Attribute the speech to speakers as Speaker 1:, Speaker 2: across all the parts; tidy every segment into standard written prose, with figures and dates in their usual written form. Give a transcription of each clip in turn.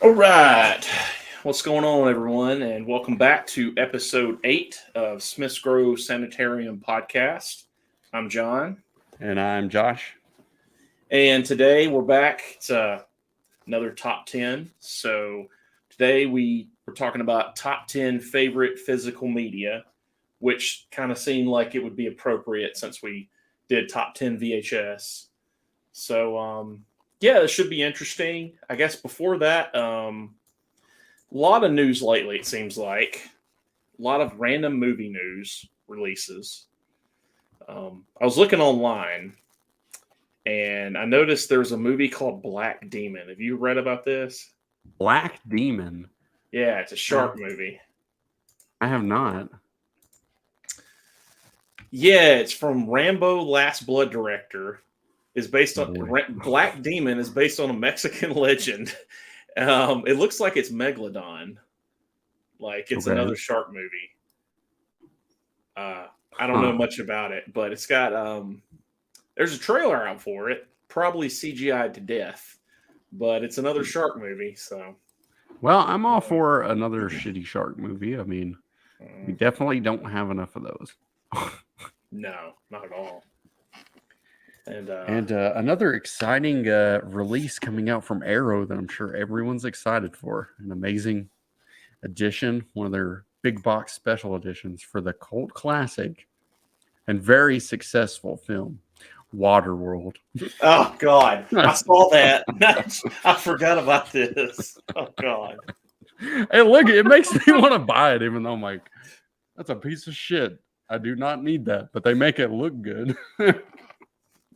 Speaker 1: All right. What's going on, everyone? And welcome back to episode 8 of Smith's Grove Sanitarium podcast. I'm John.
Speaker 2: And I'm Josh.
Speaker 1: And today we're back. It's another top 10. So today we're talking about top 10 favorite physical media, which kind of seemed like it would be appropriate since we did top 10 VHS. So, yeah, this should be interesting. I guess before that, a lot of news lately, it seems like. A lot of random movie news releases. I was looking online and I noticed there's a movie called Black Demon. Have you read about this?
Speaker 2: Black Demon?
Speaker 1: Yeah, it's a shark movie.
Speaker 2: I have not.
Speaker 1: Yeah, it's from Rambo Last Blood director. Is based on Black Demon is based on a Mexican legend. It looks like it's Megalodon. Like it's another shark movie. I don't know much about it, but it's got there's a trailer out for it, probably CGI'd to death, but it's another shark movie. So,
Speaker 2: well, I'm all for another shitty shark movie. I mean, we definitely don't have enough of those.
Speaker 1: No, not at all. And
Speaker 2: another exciting release coming out from Arrow that I'm sure everyone's excited for. An amazing edition, one of their big box special editions for the cult classic and very successful film, Waterworld.
Speaker 1: Oh, God. I saw that. I forgot about this. Oh, God.
Speaker 2: Hey, look, it makes me want to buy it, even though I'm like, that's a piece of shit. I do not need that, but they make it look good.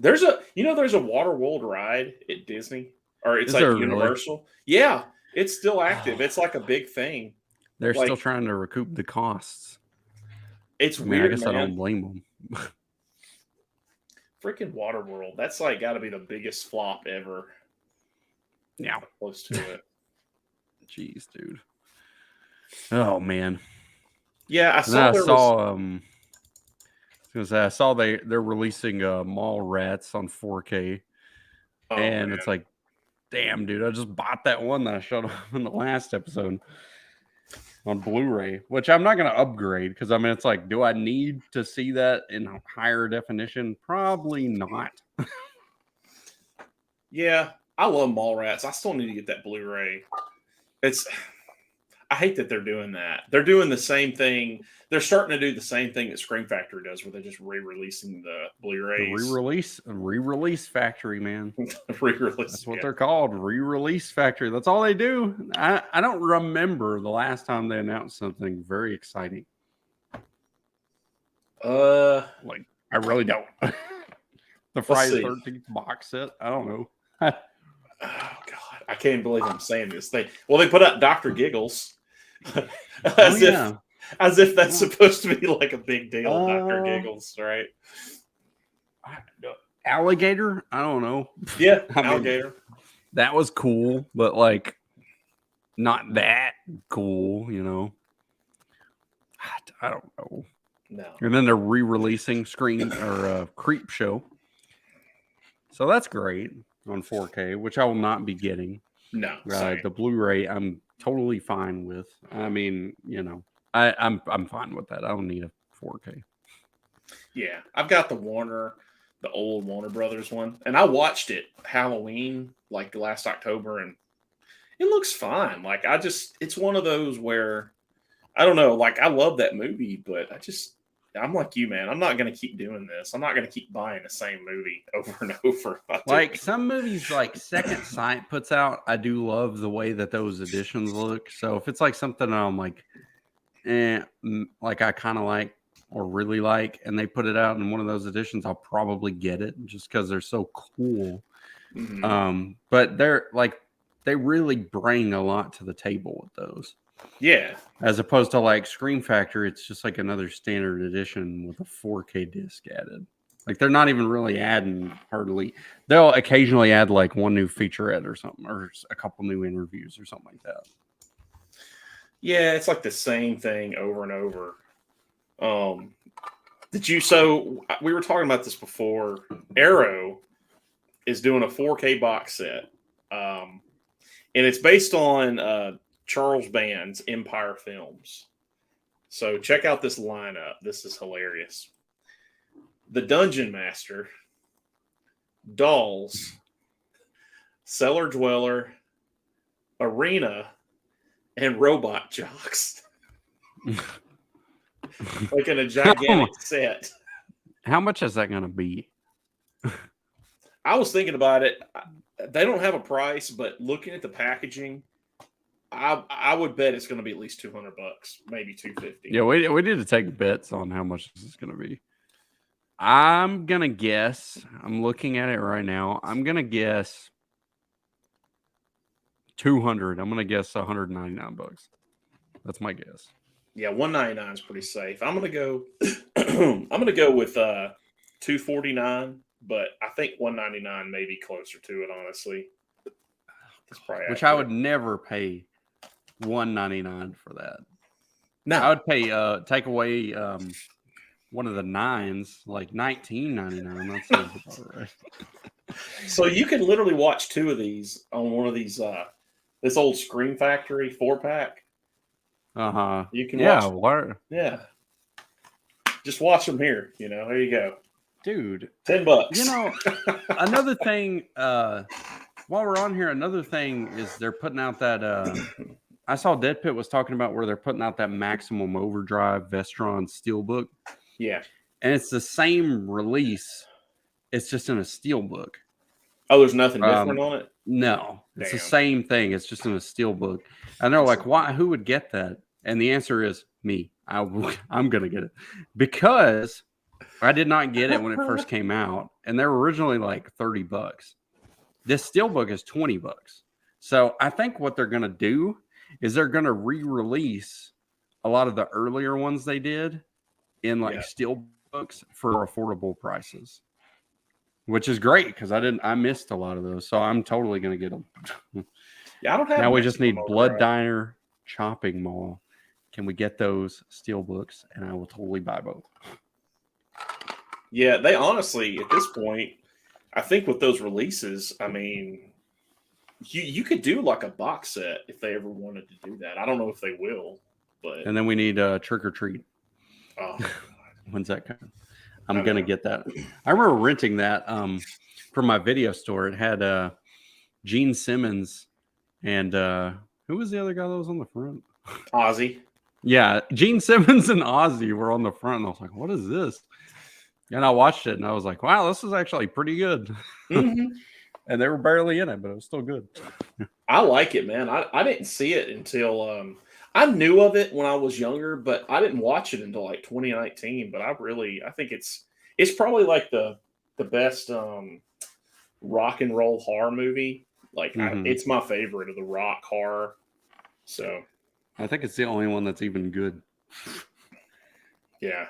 Speaker 1: There's a Waterworld ride at Disney, or it's like Universal. Really? Yeah, it's still active. It's like a big thing.
Speaker 2: They're still trying to recoup the costs.
Speaker 1: It's weird.
Speaker 2: I guess
Speaker 1: man.
Speaker 2: I don't blame them.
Speaker 1: Freaking Waterworld. That's like got to be the biggest flop ever.
Speaker 2: Yeah,
Speaker 1: close to it.
Speaker 2: Jeez, dude. Oh man.
Speaker 1: Yeah, I
Speaker 2: saw they're releasing Mall Rats on 4K, and it's like, damn, dude, I just bought that one that I showed off in the last episode on Blu-ray, which I'm not going to upgrade because I mean, it's like, do I need to see that in higher definition? Probably not.
Speaker 1: Yeah, I love Mall Rats. I still need to get that Blu-ray. I hate that they're doing that. They're doing the same thing. They're starting to do the same thing that Scream Factory does, where they're just re-releasing the Blu-rays.
Speaker 2: Re-release factory, man.
Speaker 1: Re-release.
Speaker 2: That's what they're called. Re-release factory. That's all they do. I don't remember the last time they announced something very exciting. Like I really don't. The Friday the 13th box set. I don't know.
Speaker 1: Oh God, I can't believe I'm saying this thing. Well, they put out Dr. Giggles. As if that's supposed to be like a big deal, Dr. Giggles, right?
Speaker 2: Alligator? I don't know.
Speaker 1: Yeah, alligator.
Speaker 2: Mean, that was cool, but like not that cool, you know. I don't know.
Speaker 1: No.
Speaker 2: And then they're re-releasing Scream or Creep Show. So that's great on 4K, which I will not be getting.
Speaker 1: No.
Speaker 2: The Blu-ray I'm totally fine with. I mean, you know, I'm fine with that. I don't need a 4K.
Speaker 1: Yeah, I've got the old Warner Brothers one, and I watched it Halloween like last October, and it looks fine. Like it's one of those where I don't know. Like I love that movie, but I'm like you, man. I'm not going to keep doing this. I'm not going to keep buying the same movie over and over.
Speaker 2: Like some movies, like Second Sight puts out, I do love the way that those editions look. So if it's like something I'm like, like I kind of like or really like, and they put it out in one of those editions, I'll probably get it just because they're so cool. Mm-hmm. But they really bring a lot to the table with those.
Speaker 1: Yeah.
Speaker 2: As opposed to like Scream Factory, it's just like another standard edition with a 4K disc added. Like they're not even really adding hardly. They'll occasionally add like one new featurette or something, or a couple new interviews or something like that.
Speaker 1: Yeah, it's like the same thing over and over. So we were talking about this before. Arrow is doing a 4K box set. and it's based on Charles Band's Empire Films. So check out this lineup. This is hilarious. The Dungeon Master, Dolls, Cellar Dweller, Arena, and Robot Jocks. Like in a gigantic set.
Speaker 2: How much is that going to be?
Speaker 1: I was thinking about it. They don't have a price, but looking at the packaging, I would bet it's going to be at least $200, maybe $250.
Speaker 2: Yeah, we need to take bets on how much this is going to be. I'm going to guess. I'm looking at it right now. I'm going to guess 200. I'm going to guess $199. That's my guess.
Speaker 1: Yeah, $199 is pretty safe. I'm going to go. I'm going to go with $249, but I think $199 may be closer to it. Honestly, that's probably
Speaker 2: which I would never pay $199 for that.
Speaker 1: No,
Speaker 2: I would pay take away one of the 9s, like $19.99. That sounds about right.
Speaker 1: So you can literally watch 2 of these on one of these this old Scream Factory 4-pack. You can watch. Yeah. Just watch them here. There you go.
Speaker 2: Dude.
Speaker 1: $10.
Speaker 2: Another thing, while we're on here, another thing is they're putting out that I saw Dead Pit was talking about where they're putting out that Maximum Overdrive Vestron Steelbook.
Speaker 1: Yeah.
Speaker 2: And it's the same release. It's just in a steelbook.
Speaker 1: Oh, there's nothing different on it?
Speaker 2: No. It's the same thing. It's just in a steelbook. And they're like, why? Who would get that? And the answer is me. I'm going to get it. Because I did not get it when it first came out. And they were originally like $30. This steelbook is $20. So I think what they're going to do is they're going to re-release a lot of the earlier ones they did in steel books for affordable prices, which is great because I missed a lot of those, so I'm totally gonna get them.
Speaker 1: Yeah, I don't have.
Speaker 2: Now we just need Blood Diner, Chopping Mall. Can we get those steel books? And I will totally buy both.
Speaker 1: Yeah, they honestly at this point, I think with those releases, I mean, you could do like a box set if they ever wanted to do that. I don't know if they will, but
Speaker 2: and then we need Trick or Treat.
Speaker 1: Oh,
Speaker 2: when's that coming? I'm gonna get that. I remember renting that from my video store. It had Gene Simmons and who was the other guy that was on the front?
Speaker 1: Ozzy.
Speaker 2: Yeah, Gene Simmons and Ozzy were on the front. And I was like, "What is this?" And I watched it, and I was like, "Wow, this is actually pretty good."
Speaker 1: Mm-hmm.
Speaker 2: And they were barely in it, but it was still good.
Speaker 1: I like it, man. I didn't see it until I knew of it when I was younger, but I didn't watch it until like 2019. But I think it's probably like the best rock and roll horror movie. Like it's my favorite of the rock horror. So
Speaker 2: I think it's the only one that's even good.
Speaker 1: Yeah.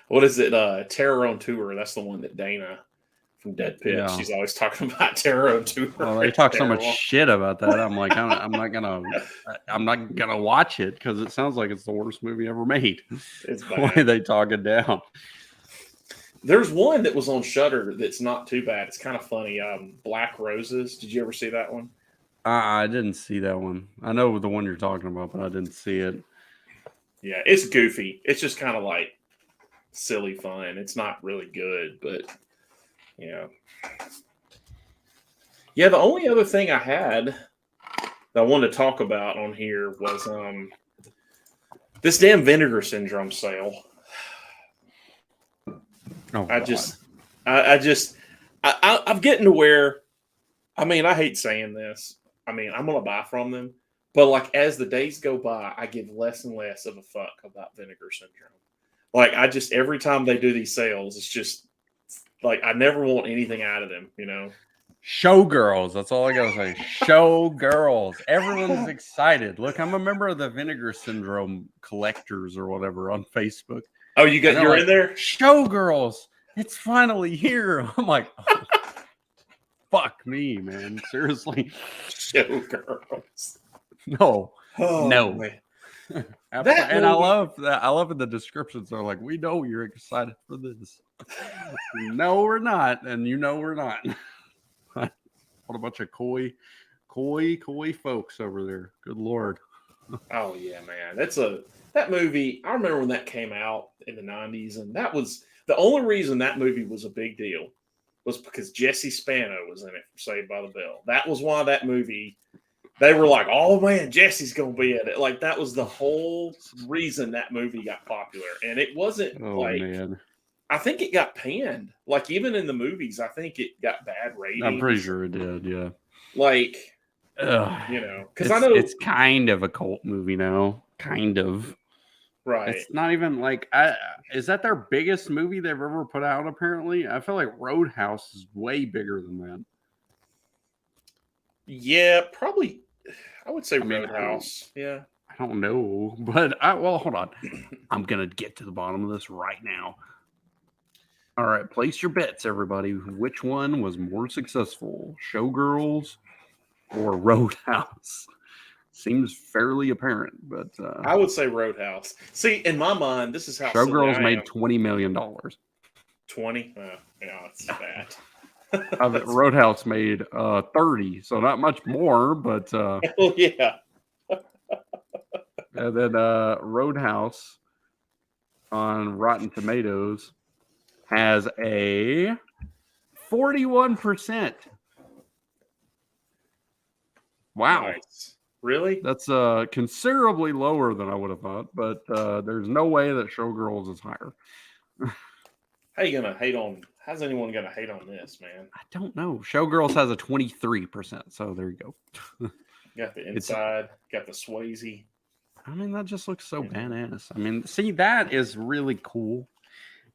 Speaker 1: What is it? Terror on Tour. That's the one that Dana from Dead Pit. Yeah. She's always talking about Terror on Tour.
Speaker 2: Well, they talk so much shit about that. I'm like, I'm not gonna watch it because it sounds like it's the worst movie ever made.
Speaker 1: It's
Speaker 2: the way they talk it down.
Speaker 1: There's one that was on Shudder that's not too bad. It's kind of funny. Black Roses. Did you ever see that one?
Speaker 2: I didn't see that one. I know the one you're talking about, but I didn't see it.
Speaker 1: Yeah, it's goofy. It's just kind of like silly fun. It's not really good, but yeah. Yeah, the only other thing I had that I wanted to talk about on here was this damn Vinegar Syndrome sale.
Speaker 2: Oh,
Speaker 1: I'm getting to where, I mean, I hate saying this. I mean, I'm going to buy from them. But, like, as the days go by, I give less and less of a fuck about Vinegar Syndrome. Like, every time they do these sales, it's just, like, I never want anything out of them, you know?
Speaker 2: Showgirls. That's all I got to say. Showgirls. Everyone's excited. Look, I'm a member of the Vinegar Syndrome collectors or whatever on Facebook.
Speaker 1: Oh, you're like, in there?
Speaker 2: Showgirls. It's finally here. I'm like, oh, fuck me, man. Seriously.
Speaker 1: Showgirls.
Speaker 2: No.
Speaker 1: Oh,
Speaker 2: no.
Speaker 1: Man.
Speaker 2: And I love that. I love in the descriptions. They're like, we know you're excited for this. No, we're not. And you know we're not. What a bunch of coy coy folks over there. Good Lord.
Speaker 1: Oh yeah, man. That movie. I remember when that came out in the '90s, and that was the only reason that movie was a big deal was because Jesse Spano was in it from Saved by the Bell. That was why that movie. They were like, "Oh man, Jesse's gonna be in it." Like that was the whole reason that movie got popular, and it wasn't
Speaker 2: Man.
Speaker 1: I think it got panned. Like even in the movies, I think it got bad ratings.
Speaker 2: I'm pretty sure it did. Yeah.
Speaker 1: Like. Because I know
Speaker 2: it's kind of a cult movie now. Kind of.
Speaker 1: Right.
Speaker 2: It's not even like is that their biggest movie they've ever put out? Apparently, I feel like Roadhouse is way bigger than that.
Speaker 1: Yeah, probably. I would say Roadhouse. Yeah.
Speaker 2: I don't know, but hold on. I'm gonna get to the bottom of this right now. All right, place your bets, everybody. Which one was more successful, Showgirls or Roadhouse? Seems fairly apparent, but
Speaker 1: I would say Roadhouse. See, in my mind, this is how
Speaker 2: Showgirls made $20 million.
Speaker 1: 20? Yeah, that's bad.
Speaker 2: Roadhouse made 30, so not much more, but
Speaker 1: yeah.
Speaker 2: And then Roadhouse on Rotten Tomatoes has a 41%. Wow.
Speaker 1: Nice. Really?
Speaker 2: That's considerably lower than I would have thought, but there's no way that Showgirls is higher.
Speaker 1: How you gonna hate on? How's anyone gonna hate on this, man?
Speaker 2: I don't know. Showgirls has a 23%, so there you go.
Speaker 1: Got the inside, got the Swayze.
Speaker 2: I mean, that just looks so badass. I mean, see, that is really cool,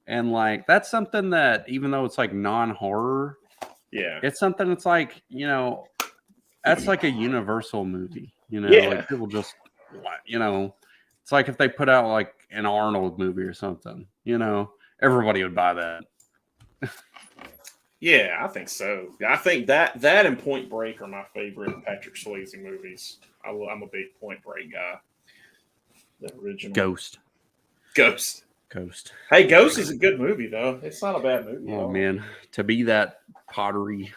Speaker 2: and like that's something that even though it's like non-horror,
Speaker 1: yeah,
Speaker 2: it's something that's like that's like a universal movie. Like people just it's like if they put out like an Arnold movie or something, everybody would buy that.
Speaker 1: Yeah, I think so. I think that and Point Break are my favorite Patrick Swayze movies. I'm a big Point Break guy. The original
Speaker 2: Ghost.
Speaker 1: Hey, Ghost is a good movie though. It's not a bad movie.
Speaker 2: Oh man, to be that pottery.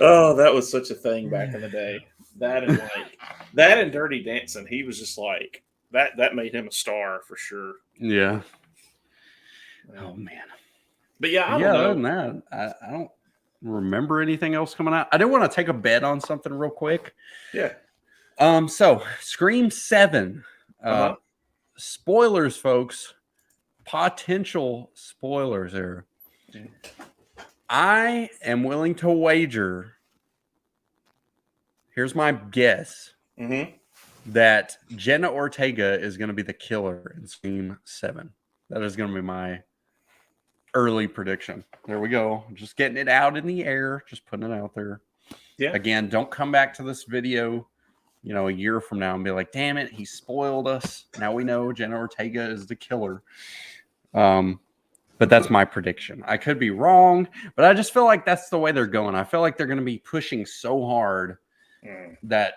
Speaker 1: Oh, that was such a thing back in the day. That and Dirty Dancing. He was just like that. That made him a star for sure.
Speaker 2: Yeah. Oh man.
Speaker 1: But yeah, I don't know.
Speaker 2: Other than that, I don't remember anything else coming out. I did want to take a bet on something real quick.
Speaker 1: Yeah.
Speaker 2: So Scream 7. Spoilers, folks. Potential spoilers there. I am willing to wager. Here's my guess. That Jenna Ortega is going to be the killer in Scream 7. That is going to be my early prediction. There we go. Just getting it out in the air. Just putting it out there. Yeah. Again, don't come back to this video, a year from now and be like, damn it, he spoiled us. Now we know Jenna Ortega is the killer. But that's my prediction. I could be wrong, but I just feel like that's the way they're going. I feel like they're going to be pushing so hard that,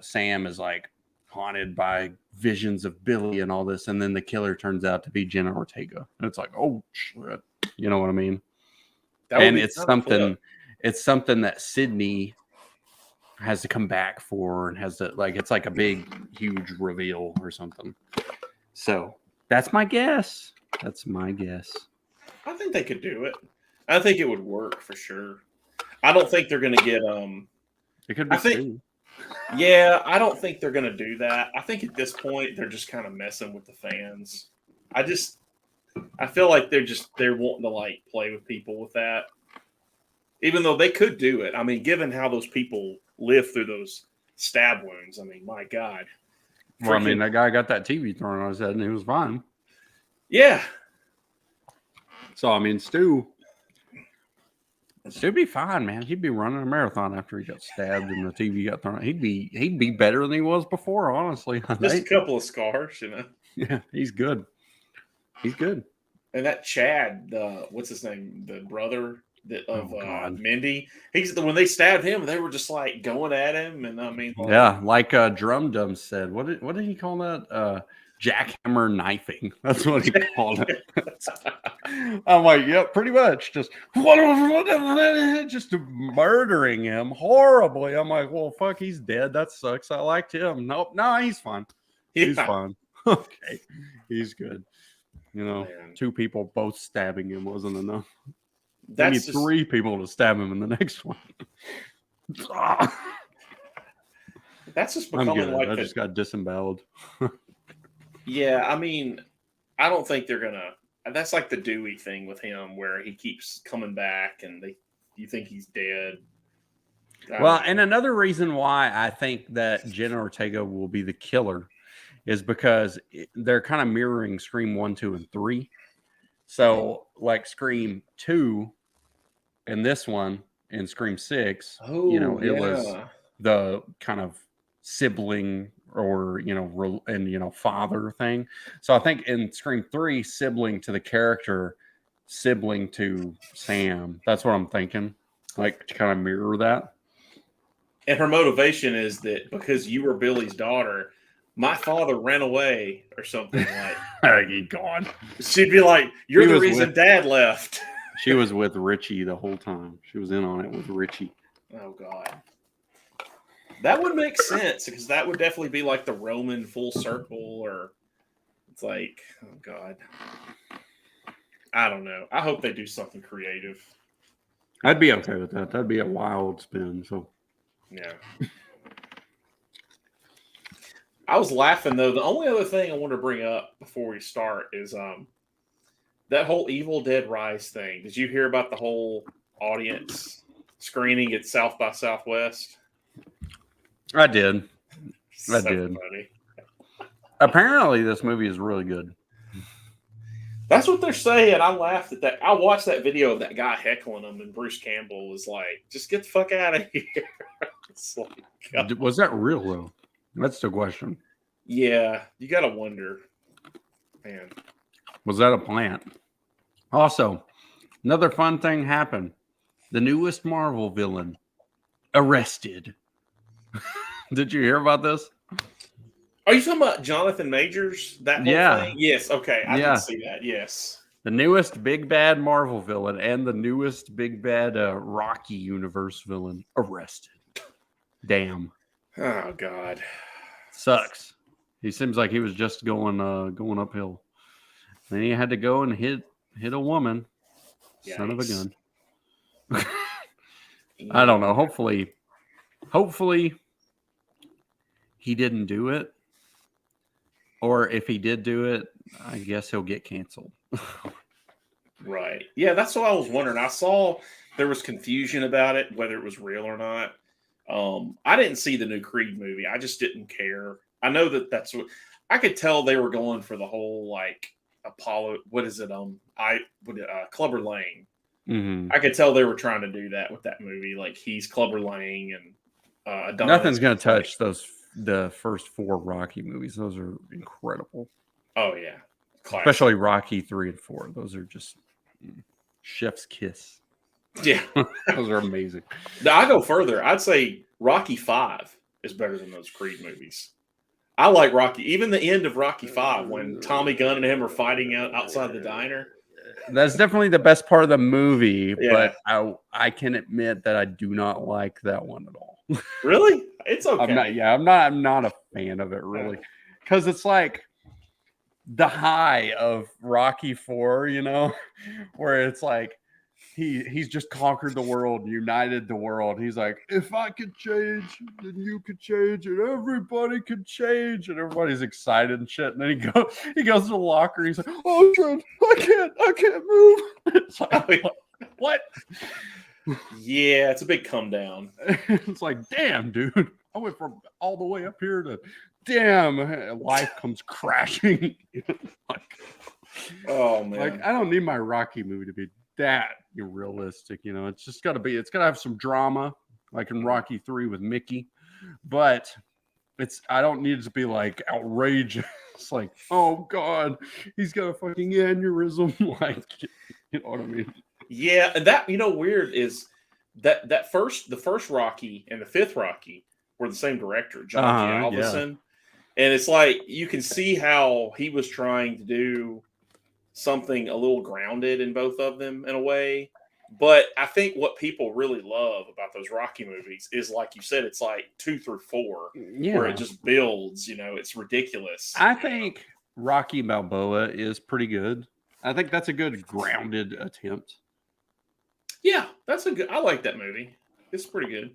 Speaker 2: Sam is like haunted by visions of Billy and all this. And then the killer turns out to be Jenna Ortega. And it's like, oh, shit. You know what I mean? And it's something that Sydney has to come back for and has to it's like a big, huge reveal or something. So that's my guess. I
Speaker 1: think they could do it. I think it would work for sure. I don't think they're going to get
Speaker 2: It could be.
Speaker 1: I don't think they're going to do that. I think at this point they're just kind of messing with the fans. I feel like they're wanting to play with people with that, even though they could do it. I mean, given how those people live through those stab wounds, I mean, my God.
Speaker 2: Well, I mean, that guy got that TV thrown on his head and he was fine.
Speaker 1: Yeah.
Speaker 2: So, I mean, Stu be fine, man. He'd be running a marathon after he got stabbed and the TV got thrown. He'd be better than he was before, honestly.
Speaker 1: Just a couple of scars,
Speaker 2: Yeah, he's good.
Speaker 1: And that Chad, what's his name? The brother of Mindy. When they stabbed him, they were just going at him, and I mean,
Speaker 2: like Drum Dum said. What did he call that? jackhammer knifing. That's what he called it. I'm like, yep, pretty much. Just murdering him horribly. I'm like, well, fuck, he's dead. That sucks. I liked him. Nope, no, he's fine. He's fine. Okay, he's good. You know,
Speaker 1: Man.
Speaker 2: 2 people both stabbing him wasn't enough. We
Speaker 1: That's
Speaker 2: need
Speaker 1: just,
Speaker 2: 3 people to stab him in the next one.
Speaker 1: that's just
Speaker 2: I'm
Speaker 1: becoming
Speaker 2: good.
Speaker 1: like
Speaker 2: I just got disemboweled.
Speaker 1: Yeah, I mean, I don't think they're gonna. That's like the Dewey thing with him, where he keeps coming back, and you think he's dead.
Speaker 2: Well, and another reason why I think that Jenna Ortega will be the killer is because they're kind of mirroring Scream 1, 2, and 3. So, like Scream 2 and this one and Scream 6, it was the kind of sibling or, father thing. So I think in Scream 3, sibling to the character, sibling to Sam. That's what I'm thinking. Like, to kind of mirror that.
Speaker 1: And her motivation is that because you were Billy's daughter, my father ran away or something like.
Speaker 2: He gone.
Speaker 1: She'd be like, "You're the reason Dad left."
Speaker 2: She was with Richie the whole time. She was in on it with Richie.
Speaker 1: Oh God, that would make sense because that would definitely be like the Roman full circle, or it's like, oh God, I don't know. I hope they do something creative.
Speaker 2: I'd be okay with that. That'd be a wild spin. So.
Speaker 1: Yeah. I was laughing though. The only other thing I want to bring up before we start is that whole Evil Dead Rise thing. Did you hear about the whole audience screening at South by Southwest?
Speaker 2: I did. I did.
Speaker 1: Funny.
Speaker 2: Apparently, this movie is really good.
Speaker 1: That's what they're saying. I laughed at that. I watched that video of that guy heckling him, and Bruce Campbell was like, "Just get the fuck out of here." Like,
Speaker 2: was that real though? That's the question.
Speaker 1: Yeah, you gotta wonder, man.
Speaker 2: Was that a plant? Also, another fun thing happened. The newest Marvel villain arrested. Did you hear about this?
Speaker 1: Are you talking about Jonathan Majors? That whole thing? Yes. Okay, I did see that. Yes.
Speaker 2: The newest big bad Marvel villain and the newest big bad Rocky universe villain arrested. Damn.
Speaker 1: Oh God.
Speaker 2: Sucks. He seems like he was just going uphill. Then he had to go and hit a woman. Yikes. Son of a gun. I don't know. Hopefully he didn't do it. Or if he did do it, I guess he'll get canceled.
Speaker 1: Right. Yeah, that's what I was wondering. I saw there was confusion about it, whether it was real or not. I didn't see the new Creed movie. I just didn't care. I know that's what I could tell they were going for the whole like Apollo. What is it? Clubber Lang.
Speaker 2: Mm-hmm.
Speaker 1: I could tell they were trying to do that with that movie. Like he's Clubber Lang and Adonis.
Speaker 2: Nothing's going to touch the first 4 Rocky movies. Those are incredible.
Speaker 1: Oh yeah, classic.
Speaker 2: Especially Rocky 3 and 4. Those are just chef's kiss.
Speaker 1: Yeah,
Speaker 2: those are amazing.
Speaker 1: Now, I go further. I'd say Rocky 5 is better than those Creed movies. I like Rocky. Even the end of Rocky 5 when Tommy Gunn and him are fighting outside the diner.
Speaker 2: That's definitely the best part of the movie,
Speaker 1: yeah.
Speaker 2: But I can admit that I do not like that one at all.
Speaker 1: Really? It's okay.
Speaker 2: I'm not a fan of it really. Because it's like the high of Rocky 4, where it's like he's just conquered the world, united the world. He's like, if I could change, then you could change, and everybody could change, and everybody's excited and shit. And then he goes to the locker, and he's like, oh shit, I can't move. It's like, what?
Speaker 1: Yeah, it's a big come down.
Speaker 2: It's like, damn, dude, I went from all the way up here to damn, life comes crashing.
Speaker 1: Oh man,
Speaker 2: like I don't need my Rocky movie to be that realistic, it's just got to have some drama, like in Rocky 3 with Mickey, but I don't need it to be like outrageous. It's like, oh god, he's got a fucking aneurysm, like, you know what I mean?
Speaker 1: Yeah, and that weird is that the first Rocky and the 5th Rocky were the same director, John Galveston. And it's like you can see how he was trying to do something a little grounded in both of them in a way. But I think what people really love about those Rocky movies is, like you said, it's like 2 through 4, where it just builds. It's ridiculous.
Speaker 2: I think Rocky Balboa is pretty good. I think that's a good grounded attempt.
Speaker 1: Yeah, that's a good. I like that movie. It's pretty good.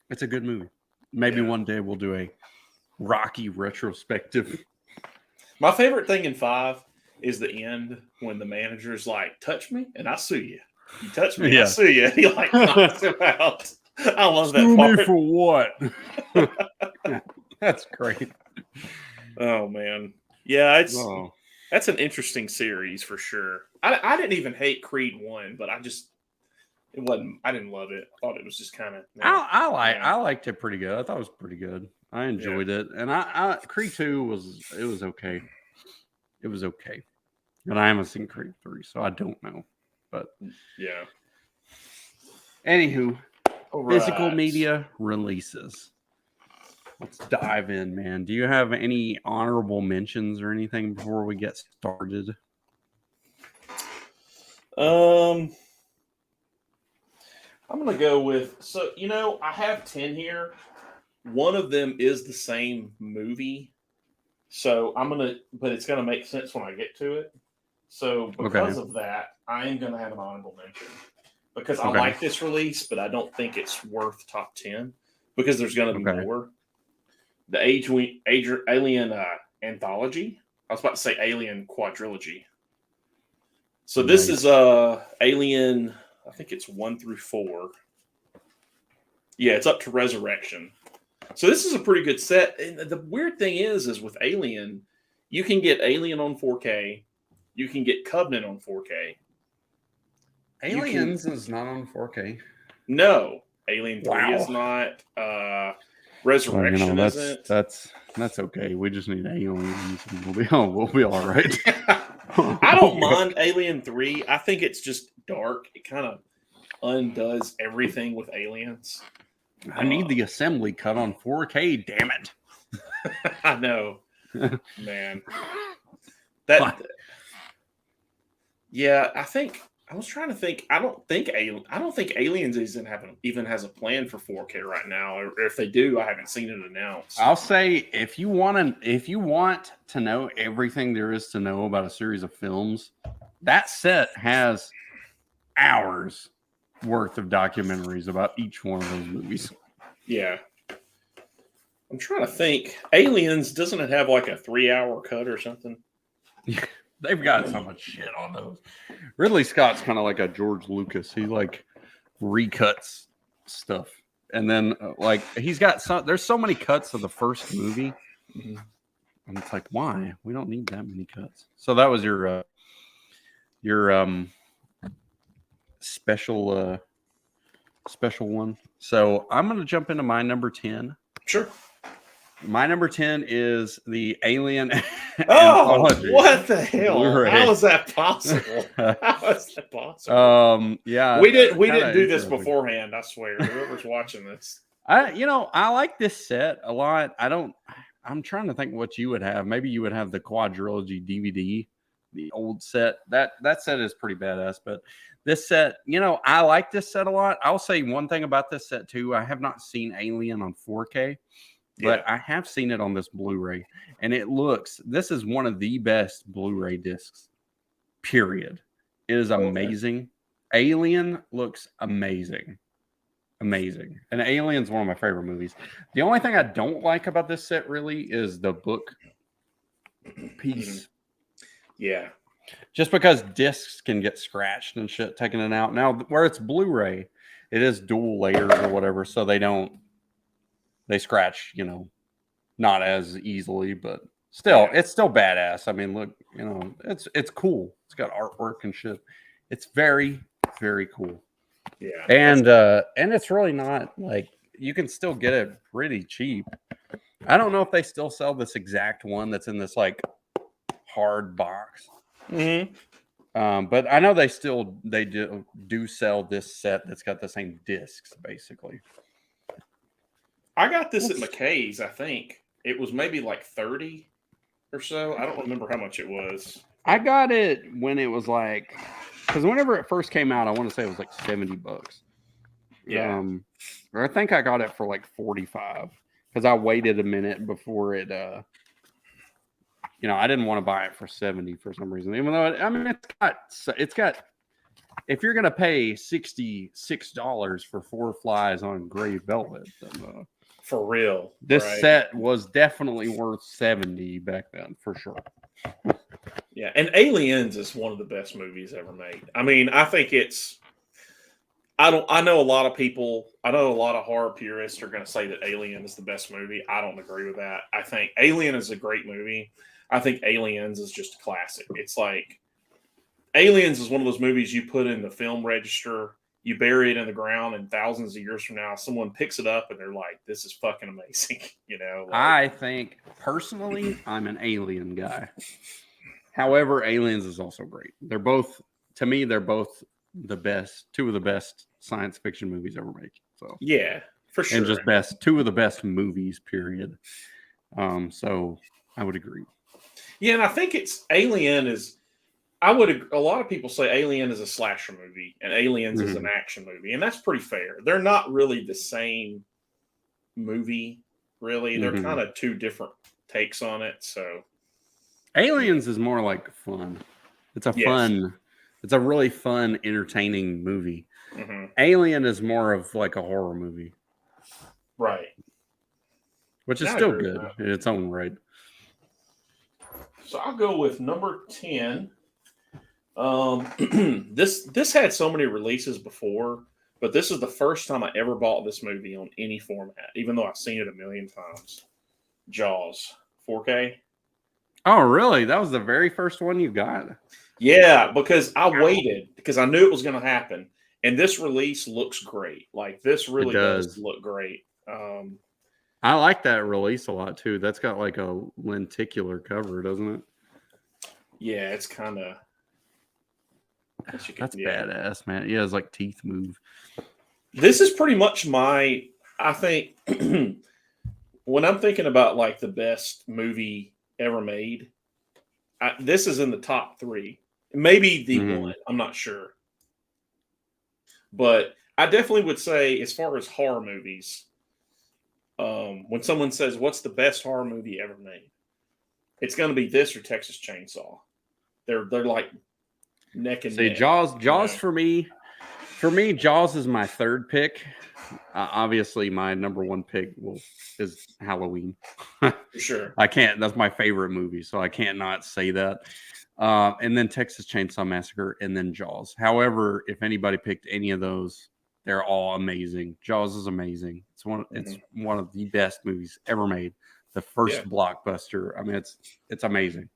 Speaker 2: It's a good movie. Maybe one day we'll do a Rocky retrospective.
Speaker 1: My favorite thing in 5 is the end when the manager's like, "Touch me and I sue you. You touch me, I sue you." He like knocks him out. I love that part.
Speaker 2: Sue me for what? That's great.
Speaker 1: Oh man, yeah, that's an interesting series for sure. I didn't even hate Creed 1, but I didn't love it. I thought it was just kind of.
Speaker 2: I liked it pretty good. I thought it was pretty good. I enjoyed it, and Creed 2 was okay. It was okay, and I haven't seen Creed 3, so I don't know. But
Speaker 1: yeah.
Speaker 2: Anywho, physical media releases. Let's dive in, man. Do you have any honorable mentions or anything before we get started?
Speaker 1: I'm gonna go with I have 10 here. One of them is the same movie, but it's gonna make sense when I get to it. So because of that, I am gonna have an honorable mention because I like this release, but I don't think it's worth top 10 because there's gonna be more. The Alien anthology. I was about to say Alien quadrilogy. So this is Alien. I think it's 1 through 4. Yeah, it's up to Resurrection. So this is a pretty good set. And the weird thing is with Alien, you can get Alien on 4K. You can get Covenant on 4K.
Speaker 2: Aliens is not on 4K.
Speaker 1: No, Alien 3 is not. Resurrection isn't.
Speaker 2: That's okay. We just need aliens, and we'll be all right.
Speaker 1: I don't mind Alien 3. I think it's just dark. It kind of undoes everything with aliens.
Speaker 2: I need the assembly cut on 4K. Damn it!
Speaker 1: I know, man. Yeah, I was trying to think. I don't think Aliens even has a plan for 4K right now. Or if they do, I haven't seen it announced.
Speaker 2: I'll say if you want to know everything there is to know about a series of films, that set has hours worth of documentaries about each one of those movies.
Speaker 1: Yeah. I'm trying to think. Aliens, doesn't it have like a 3-hour cut or something?
Speaker 2: They've got so much shit on those. Ridley Scott's kind of like a George Lucas. He like recuts stuff. And then he's got there's so many cuts of the first movie. Mm-hmm. And it's like, why? We don't need that many cuts. So that was your special one. So I'm going to jump into my number 10.
Speaker 1: Sure.
Speaker 2: My number 10 is the Alien.
Speaker 1: Oh, what the hell? Blu-ray. How is that possible?
Speaker 2: Yeah,
Speaker 1: we didn't do this beforehand. I swear, whoever's watching this,
Speaker 2: I like this set a lot. I'm trying to think what you would have. Maybe you would have the quadrilogy DVD, the old set. That set is pretty badass. But this set, I like this set a lot. I'll say one thing about this set too. I have not seen Alien on 4K. But I have seen it on this Blu-ray, and this is one of the best Blu-ray discs, period. It is amazing. Alien looks amazing. Amazing. And Alien's one of my favorite movies. The only thing I don't like about this set really is the book piece.
Speaker 1: Yeah.
Speaker 2: Just because discs can get scratched and shit taking it out. Now, where it's Blu-ray, it is dual layers or whatever, so they scratch, not as easily, but still, it's still badass. I mean, look, it's cool. It's got artwork and shit. It's very, very cool.
Speaker 1: Yeah.
Speaker 2: And it's really not like you can still get it pretty cheap. I don't know if they still sell this exact one that's in this like hard box.
Speaker 1: Mm-hmm.
Speaker 2: But I know they do sell this set that's got the same discs basically.
Speaker 1: I got this at McKay's, I think. It was maybe like 30 or so. I don't remember how much it was.
Speaker 2: I got it when it was like, because whenever it first came out, I want to say it was like $70.
Speaker 1: Yeah.
Speaker 2: Or I think I got it for like 45 because I waited a minute before it. I didn't want to buy it for 70 for some reason. Even though it's got. If you're gonna pay $66 for 4 flies on gray velvet, then
Speaker 1: for real,
Speaker 2: this
Speaker 1: right?
Speaker 2: set was definitely worth 70 back then for sure.
Speaker 1: Yeah, and Aliens is one of the best movies ever made. I mean, I think it's. I know a lot of people. I know a lot of horror purists are going to say that Alien is the best movie. I don't agree with that. I think Alien is a great movie. I think Aliens is just a classic. It's like Aliens is one of those movies you put in the film register, you bury it in the ground, and thousands of years from now, someone picks it up and they're like, "This is fucking amazing."
Speaker 2: I think personally, I'm an Alien guy. However, Aliens is also great. They're both the best, two of the best science fiction movies ever made. So
Speaker 1: yeah, for sure,
Speaker 2: and just two of the best movies. Period. So I would agree.
Speaker 1: Yeah, and I think it's Alien is. A lot of people say Alien is a slasher movie and Aliens is an action movie, and that's pretty fair. They're not really the same movie, really. They're kind of two different takes on it. So
Speaker 2: Aliens is more like fun. It's a really fun, entertaining movie. Mm-hmm. Alien is more of like a horror movie.
Speaker 1: Right.
Speaker 2: Which is still good in its own right.
Speaker 1: So I'll go with number 10. This had so many releases before, but this is the first time I ever bought this movie on any format, even though I've seen it a million times. Jaws, 4K.
Speaker 2: Oh, really? That was the very first one you got?
Speaker 1: Yeah, because I waited because I knew it was going to happen, and this release looks great. Like this really does look great.
Speaker 2: I like that release a lot too. That's got like a lenticular cover, doesn't it?
Speaker 1: Yeah, it's kind of.
Speaker 2: That's badass, man. Yeah, it's like teeth move.
Speaker 1: This is pretty much I think when I'm thinking about like the best movie ever made, this is in the top 3. Maybe the one. I'm not sure. But I definitely would say, as far as horror movies, when someone says, what's the best horror movie ever made? It's going to be this or Texas Chainsaw. They're like neck and neck.
Speaker 2: Jaws for me, Jaws is my third pick. Obviously, my number one pick is Halloween.
Speaker 1: For sure.
Speaker 2: I can't. That's my favorite movie, so I can't not say that. And then Texas Chainsaw Massacre, and then Jaws. However, if anybody picked any of those, they're all amazing. Jaws is amazing. It's one of the best movies ever made. The first blockbuster. I mean, it's amazing.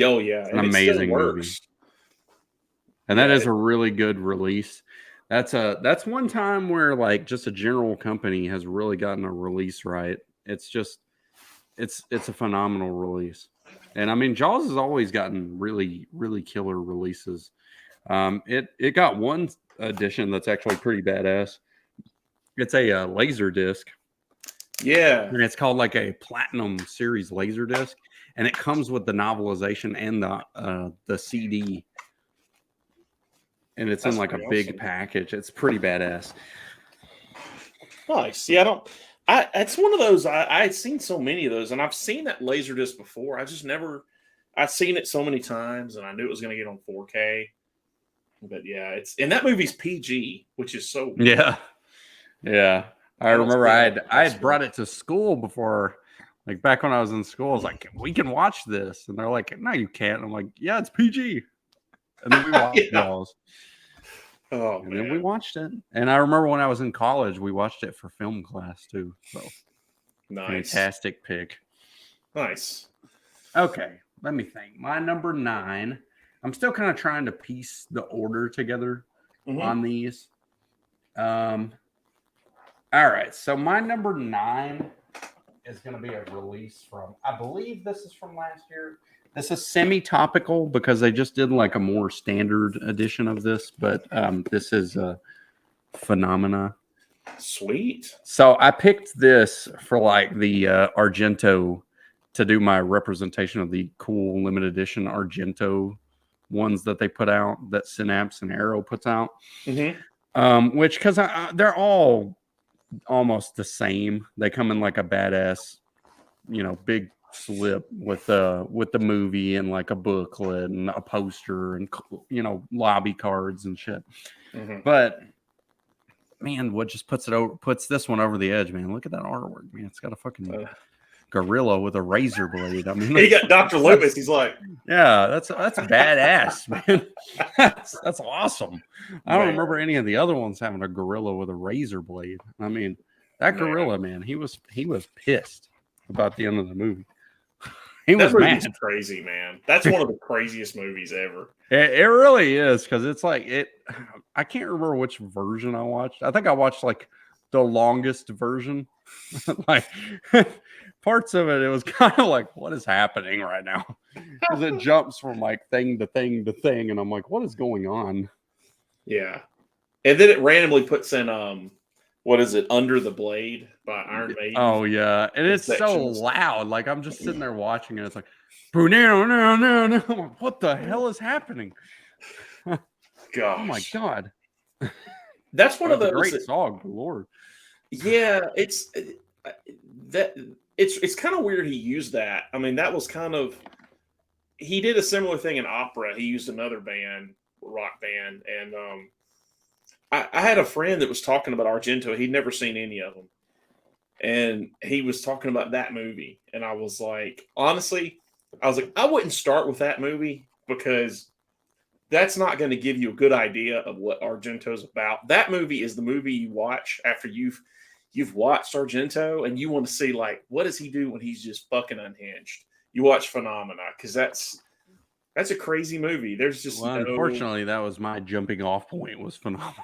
Speaker 1: Oh yeah,
Speaker 2: it's an amazing movie. And that is a really good release. That's one time where like just a general company has really gotten a release right. It's a phenomenal release. And I mean, Jaws has always gotten really, really killer releases. It got one edition that's actually pretty badass. It's a laser disc.
Speaker 1: Yeah.
Speaker 2: And it's called like a Platinum Series laser disc. And it comes with the novelization and the CD. And it's in like a big package. It's pretty badass.
Speaker 1: Nice. Yeah, it's one of those. I had seen so many of those, and I've seen that Laserdisc before. I've seen it so many times, and I knew it was going to get on 4K. But yeah, and that movie's PG, which is so weird.
Speaker 2: Yeah. I remember I had brought it to school before, like back when I was in school. I was like, we can watch this, and they're like, no, you can't. I'm like, yeah, it's PG. And then we watched Jaws.
Speaker 1: Oh,
Speaker 2: and then we watched it. And I remember when I was in college, we watched it for film class too. So
Speaker 1: nice.
Speaker 2: Fantastic pick.
Speaker 1: Nice.
Speaker 2: Okay, let me think. My number 9. I'm still kind of trying to piece the order together on these. All right. So my number 9 is going to be a release from, I believe this is from last year. This is semi-topical because they just did like a more standard edition of this, but this is Phenomena.
Speaker 1: Sweet.
Speaker 2: So I picked this for like the Argento to do my representation of the cool limited edition Argento ones that they put out, that Synapse and Arrow puts out. Which, because they're all almost the same. They come in like a badass, big slip with the movie and like a booklet and a poster and lobby cards and shit. But man, what just puts this one over the edge, man? Look at that artwork, man. It's got a fucking gorilla with a razor blade. I mean,
Speaker 1: he got Dr. Loomis. He's like,
Speaker 2: yeah, that's badass, man. That's awesome. I don't remember any of the other ones having a gorilla with a razor blade. I mean, that gorilla, man, he was pissed about the end of the movie. He was mad.
Speaker 1: Crazy, man. That's one of the craziest movies ever.
Speaker 2: It really is, because it's like I can't remember which version I watched. I think I watched like the longest version. Like parts of it was kind of like, what is happening right now? Because it jumps from like thing to thing to thing, and I'm like, what is going on?
Speaker 1: Yeah, and then it randomly puts in what is it, Under the Blade by Iron Maiden.
Speaker 2: Oh yeah, and it's so loud. Like I'm just sitting there watching it. It's like, no. What the hell is happening?
Speaker 1: Gosh.
Speaker 2: Oh my god.
Speaker 1: That's one of those
Speaker 2: great song, Lord.
Speaker 1: Yeah, it's kind of weird he used that. I mean, that was kind of, he did a similar thing in opera. He used another band, rock band, and I had a friend that was talking about Argento. He'd never seen any of them. And he was talking about that movie. And I was like, honestly, I wouldn't start with that movie, because that's not going to give you a good idea of what Argento's about. That movie is the movie you watch after you've watched Argento and you want to see, like, what does he do when he's just fucking unhinged? You watch Phenomena, because that's a crazy movie. There's just
Speaker 2: unfortunately, that was my jumping off point, was Phenomena.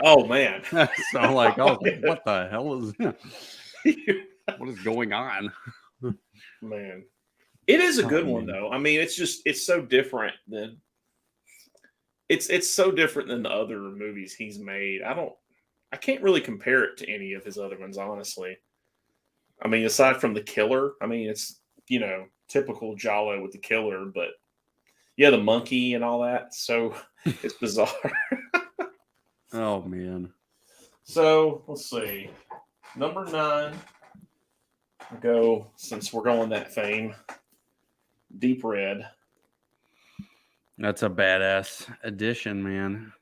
Speaker 1: Oh man.
Speaker 2: So like, I was like, what the hell is what is going on?
Speaker 1: Man. It is a good one though. I mean, it's so different than it's so different than the other movies he's made. I can't really compare it to any of his other ones, honestly. I mean, aside from The Killer, I mean, it's, typical Giallo with The Killer, but yeah, the monkey and all that. So it's bizarre.
Speaker 2: Oh, man.
Speaker 1: So let's see. Number 9. Go, since we're going that fame, Deep Red.
Speaker 2: That's a badass addition, man.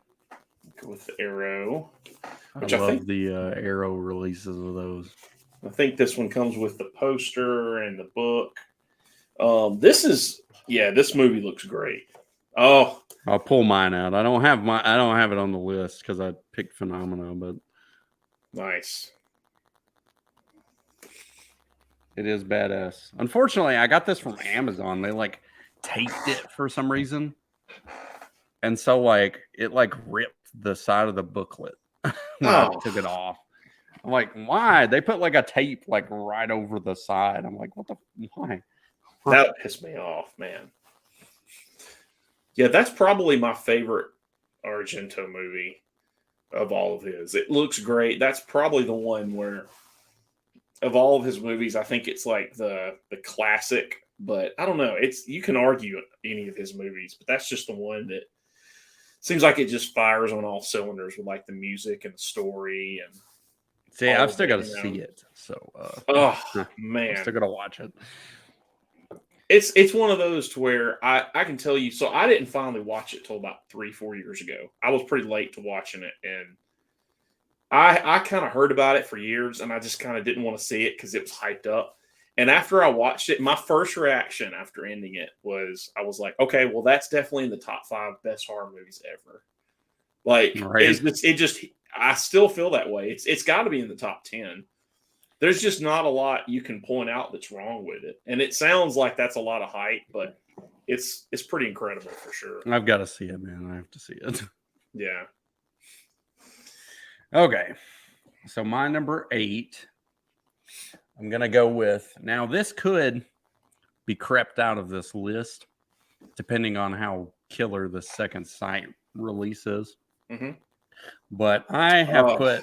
Speaker 1: Go with the Arrow.
Speaker 2: I love the Arrow releases of those.
Speaker 1: I think this one comes with the poster and the book. This movie looks great. Oh,
Speaker 2: I'll pull mine out. I don't have it on the list because I picked Phenomena, but
Speaker 1: nice.
Speaker 2: It is badass. Unfortunately, I got this from Amazon. They like taped it for some reason, and so like it like ripped the side of the booklet when I took it off. I'm like, why? They put like a tape like right over the side. I'm like, why?
Speaker 1: That pissed me off, man. Yeah, that's probably my favorite Argento movie of all of his. It looks great. That's probably the one where, of all of his movies, I think it's like the classic. But I don't know. You can argue any of his movies, but that's just the one that seems like it just fires on all cylinders with like the music and the story and.
Speaker 2: See, I've still got to see it. So,
Speaker 1: man,
Speaker 2: I'm still got to watch it.
Speaker 1: It's one of those to where I can tell you. So I didn't finally watch it till about 3-4 years ago. I was pretty late to watching it, and I kind of heard about it for years, and I just kind of didn't want to see it because it was hyped up. And after I watched it, my first reaction after ending it was, I was like, okay, well, that's definitely in the top 5 best horror movies ever. Like, right. I still feel that way. It's got to be in the top 10. There's just not a lot you can point out that's wrong with it. And it sounds like that's a lot of hype, but it's pretty incredible for sure.
Speaker 2: I've got to see it, man. I have to see it.
Speaker 1: Yeah.
Speaker 2: Okay. So my number 8, I'm going to go with, now this could be crept out of this list depending on how killer the second sight release is.
Speaker 1: Mm-hmm.
Speaker 2: But I have put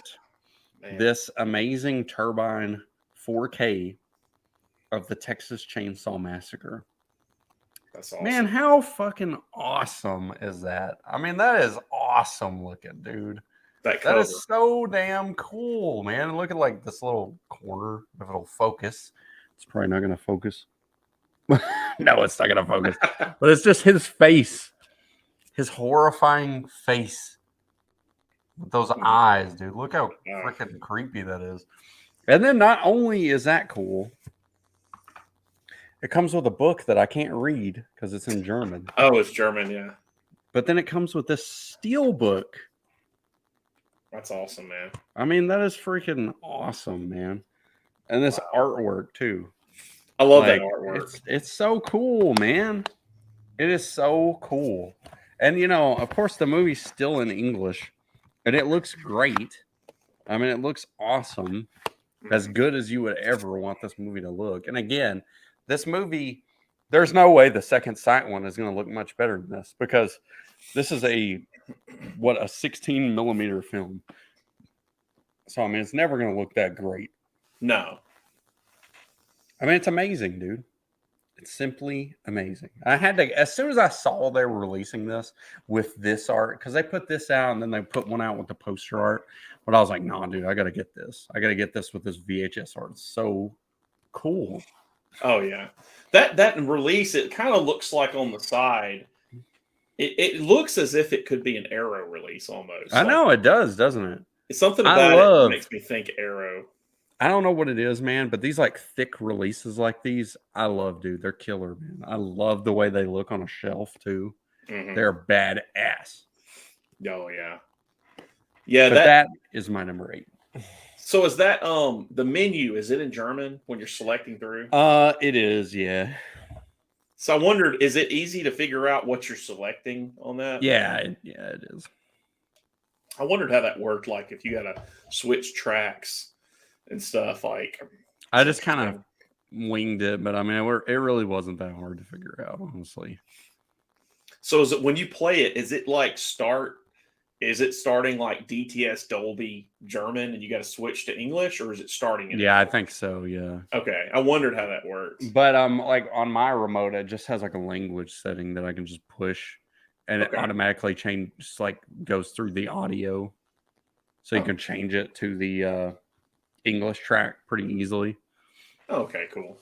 Speaker 1: Man,
Speaker 2: this amazing turbine 4K of the Texas Chainsaw Massacre.
Speaker 1: that's awesome.
Speaker 2: Man, how fucking awesome is that? I mean, that is awesome looking, dude.
Speaker 1: That
Speaker 2: That
Speaker 1: cover.
Speaker 2: is so damn cool, man. Look at like this little corner, if it'll focus. It's probably not gonna focus. No, it's not gonna focus. But it's just his face. His horrifying face. With those eyes, dude. Look how freaking creepy that is. And then not only is that cool, it comes with a book that I can't read because it's in German.
Speaker 1: Oh, it's German, yeah.
Speaker 2: But then it comes with this steel book.
Speaker 1: That's awesome, man.
Speaker 2: I mean, that is freaking awesome, man. And this artwork too.
Speaker 1: I love that artwork.
Speaker 2: It's so cool, man. It is so cool. And you know, of course, the movie's still in English, and it looks great. I mean, it looks awesome, as good as you would ever want this movie to look. And again, this movie, there's no way the Second Sight one is going to look much better than this, because this is a 16 millimeter film. So I mean, it's never going to look that great.
Speaker 1: No.
Speaker 2: I mean, it's amazing, dude. It's simply amazing. I had to, as soon as I saw they were releasing this with this art, because they put this out and then they put one out with the poster art. But I was like, nah, dude, I got to get this. I got to get this with this VHS art. It's so cool.
Speaker 1: Oh, yeah. That release, it kind of looks like on the side. It looks as if it could be an Arrow release almost.
Speaker 2: I know it does, doesn't it?
Speaker 1: It's something about it makes me think Arrow.
Speaker 2: I don't know what it is, man, but these like thick releases like these, I love, dude. They're killer, man. I love the way they look on a shelf too. Mm-hmm. They're badass.
Speaker 1: Oh yeah, yeah.
Speaker 2: But that is my number 8.
Speaker 1: So is that the menu? Is it in German when you're selecting through?
Speaker 2: It is, yeah.
Speaker 1: So I wondered, is it easy to figure out what you're selecting on that?
Speaker 2: Yeah, it is.
Speaker 1: I wondered how that worked. Like if you got to switch tracks and stuff, like
Speaker 2: I just kind of winged it, but I mean, it really wasn't that hard to figure out, honestly.
Speaker 1: So is it when you play it? Is it like Is it starting like DTS Dolby German, and you got to switch to English, or is it starting? In
Speaker 2: English? I
Speaker 1: English?
Speaker 2: think so. Yeah.
Speaker 1: Okay, I wondered how that works.
Speaker 2: But like on my remote, it just has like a language setting that I can just push, and it automatically goes through the audio, so you can change it to the English track pretty easily.
Speaker 1: Okay, cool.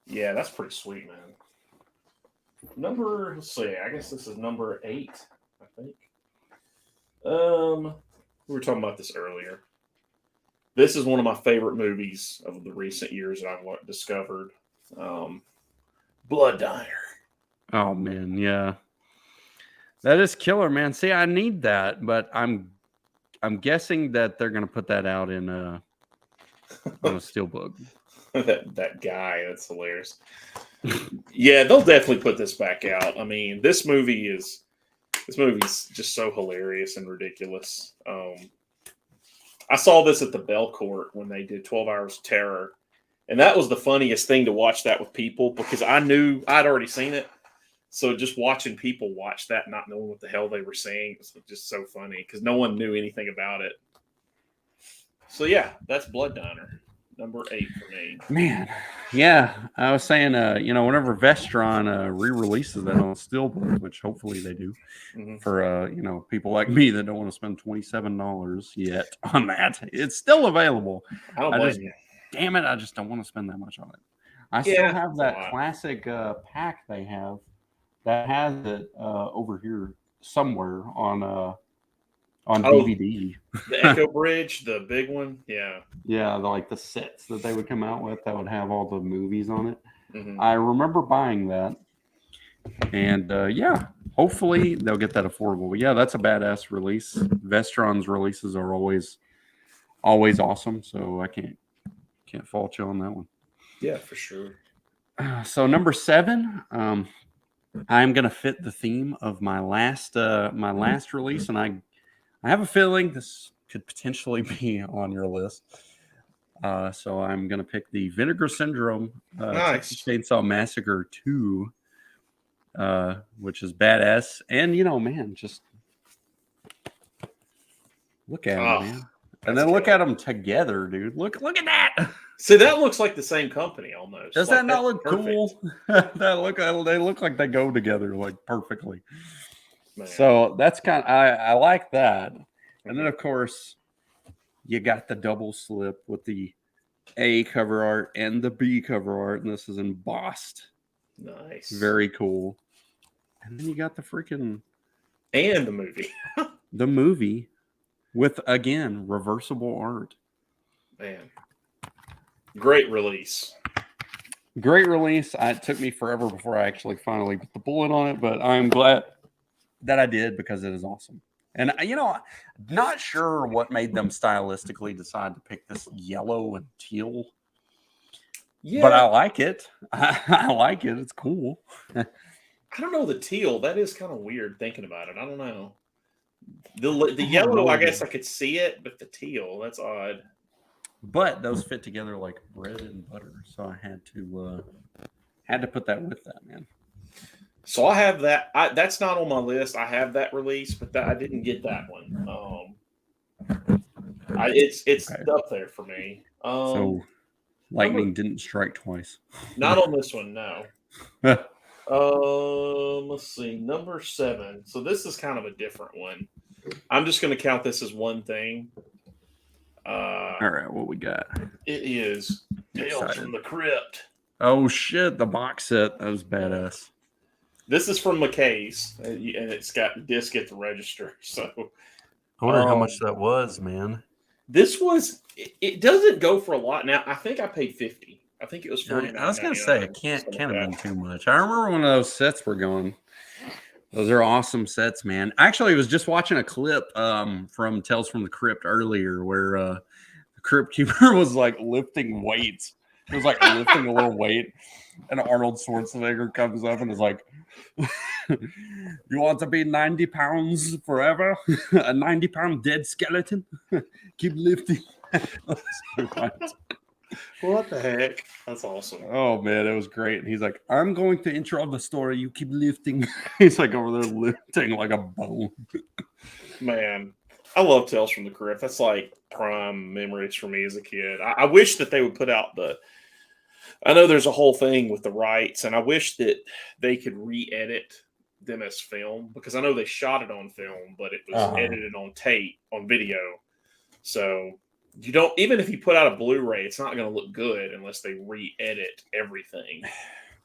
Speaker 1: Yeah, that's pretty sweet, man. Let's see, I guess this is number 8, I think. We were talking about this earlier. This is one of my favorite movies of the recent years that I've discovered. Blood Diner.
Speaker 2: Oh man, yeah. That is killer, man. See, I need that, but I'm guessing that they're gonna put that out in on a steelbook.
Speaker 1: that guy, that's hilarious. Yeah, they'll definitely put this back out. I mean, this movie's just so hilarious and ridiculous. I saw this at the Bell Court when they did 12 Hours of Terror, and that was the funniest thing to watch that with people, because I knew I'd already seen it. So just watching people watch that, not knowing what the hell they were saying, was just so funny because no one knew anything about it. So yeah, that's Blood Diner, number 8 for me.
Speaker 2: Man, yeah, I was saying, whenever Vestron re-releases that on steelbook, which hopefully they do, for people like me that don't want to spend $27 yet on that, it's still available.
Speaker 1: I don't blame you.
Speaker 2: Damn it, I just don't want to spend that much on it. I still have that classic pack they have that has it over here somewhere on DVD.
Speaker 1: The Echo Bridge, the big one. Yeah.
Speaker 2: Yeah, the sets that they would come out with that would have all the movies on it. Mm-hmm. I remember buying that. And hopefully they'll get that affordable. But yeah, that's a badass release. Vestron's releases are always awesome, so I can't fault you on that one.
Speaker 1: Yeah, for sure.
Speaker 2: So number 7, I'm gonna fit the theme of my last release, and I have a feeling this could potentially be on your list. So I'm gonna pick the Vinegar Syndrome Texas Chainsaw Massacre 2, which is badass. And man, just look at it, man. And then look at them together, dude. Look at that.
Speaker 1: See, that looks like the same company almost.
Speaker 2: Does
Speaker 1: like,
Speaker 2: that not look
Speaker 1: perfect.
Speaker 2: cool? They look like they go together like perfectly.
Speaker 1: Man.
Speaker 2: So that's I like that. And then of course you got the double slip with the A cover art and the B cover art, and this is embossed.
Speaker 1: Nice.
Speaker 2: Very cool. And then you got the freaking
Speaker 1: and the movie.
Speaker 2: The movie with, again, reversible art.
Speaker 1: Man. Great release.
Speaker 2: Great release. It took me forever before I actually finally put the bullet on it, but I'm glad that I did because it is awesome. And, not sure what made them stylistically decide to pick this yellow and teal. Yeah. But I like it. I like it. It's cool.
Speaker 1: I don't know the teal. That is kind of weird thinking about it. I don't know. The yellow, I guess I could see it, but the teal, that's odd.
Speaker 2: But those fit together like bread and butter, so I had to put that with that, man.
Speaker 1: So I have that. That's not on my list. I have that release, but I didn't get that one. It's okay. Up there for me.
Speaker 2: So lightning didn't strike twice.
Speaker 1: Not on this one, no. Let's see, number 7. So this is kind of a different one. I'm just going to count this as one thing.
Speaker 2: All right, what we got?
Speaker 1: It is Tales from the Crypt.
Speaker 2: Oh shit, the box set. That was badass.
Speaker 1: This is from McKay's, and it's got the disc at the register. So
Speaker 2: I wonder how much that was, man.
Speaker 1: This was. It doesn't go for a lot now. I think I paid $50. I think it was $49.
Speaker 2: I was gonna say it can't have been too much. I remember when those sets were going. Those are awesome sets, man. Actually, I was just watching a clip from Tales from the Crypt earlier where the Crypt Keeper was like lifting weights. It was like lifting a little weight, and Arnold Schwarzenegger comes up and is like, "You want to be 90 pounds forever? A 90-pound dead skeleton? Keep lifting."
Speaker 1: What the heck? That's awesome.
Speaker 2: Oh, man, it was great. And he's like, "I'm going to intro the story. You keep lifting." He's like over there lifting like a bone.
Speaker 1: Man, I love Tales from the Crypt. That's like prime memories for me as a kid. I wish that they would put out I know there's a whole thing with the rights, and I wish that they could re-edit them as film, because I know they shot it on film, but it was edited on tape, on video. So you don't, even if you put out a Blu-ray, it's not going to look good unless they re-edit everything.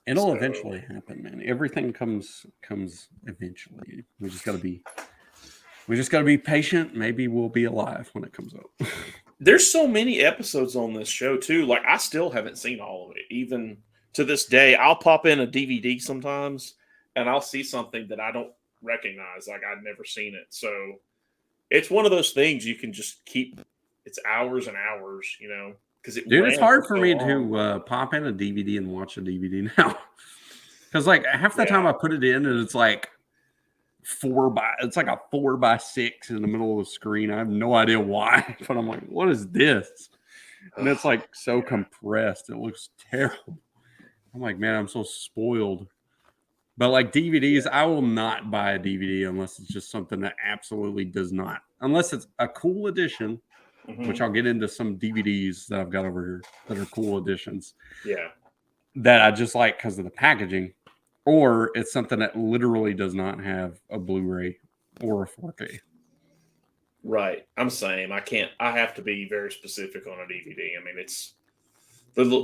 Speaker 2: It'll eventually happen, man. Everything comes eventually. We just got to be patient. Maybe we'll be alive when it comes up.
Speaker 1: There's so many episodes on this show too. Like, I still haven't seen all of it. Even to this day, I'll pop in a DVD sometimes and I'll see something that I don't recognize. Like, I've never seen it. So it's one of those things you can just keep. It's hours and hours, because
Speaker 2: it's hard for me to pop in a DVD and watch a DVD now. Because like half the time I put it in and it's like it's like a 4x6 in the middle of the screen. I have no idea why, but I'm like, what is this? And it's like so compressed. It looks terrible. I'm like, man, I'm so spoiled. But like DVDs, I will not buy a DVD unless it's just something that absolutely does not. Unless it's a cool edition, which I'll get into some DVDs that I've got over here that are cool editions.
Speaker 1: Yeah.
Speaker 2: That I just like because of the packaging. Or it's something that literally does not have a Blu-ray or a 4K.
Speaker 1: Right. I'm saying I have to be very specific on a DVD. I mean,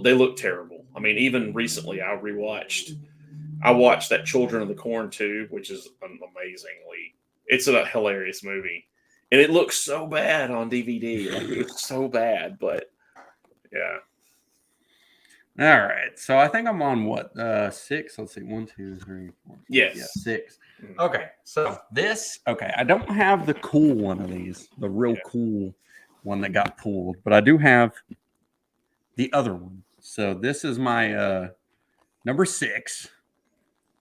Speaker 1: they look terrible. I mean, even recently I watched that Children of the Corn 2, which is it's a hilarious movie. And it looks so bad on DVD. Like, it's so bad, but yeah.
Speaker 2: All right. So I think I'm on what? 6? Let's see. 1, 2, 3, 4.
Speaker 1: Yes.
Speaker 2: Yeah, 6. Okay. So I don't have the cool one of these, the real cool one that got pulled, but I do have the other one. So this is my number 6,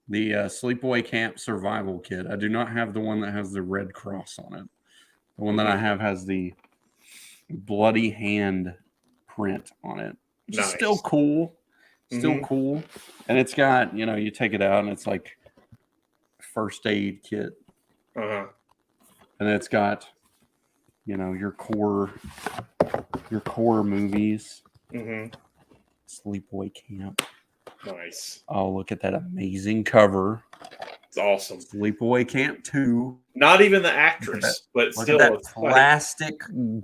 Speaker 2: the Sleepaway Camp Survival Kit. I do not have the one that has the red cross on it. The one that I have has the bloody hand print on it. Which is still cool. Cool. And it's got, you take it out and it's like first aid kit. And it's got you know, your core movies.
Speaker 1: Mm-hmm.
Speaker 2: Sleepaway Camp.
Speaker 1: Nice.
Speaker 2: Oh, look at that amazing cover.
Speaker 1: It's awesome.
Speaker 2: Sleepaway Camp 2.
Speaker 1: Not even the actress, but
Speaker 2: Look
Speaker 1: still,
Speaker 2: at that
Speaker 1: it's like,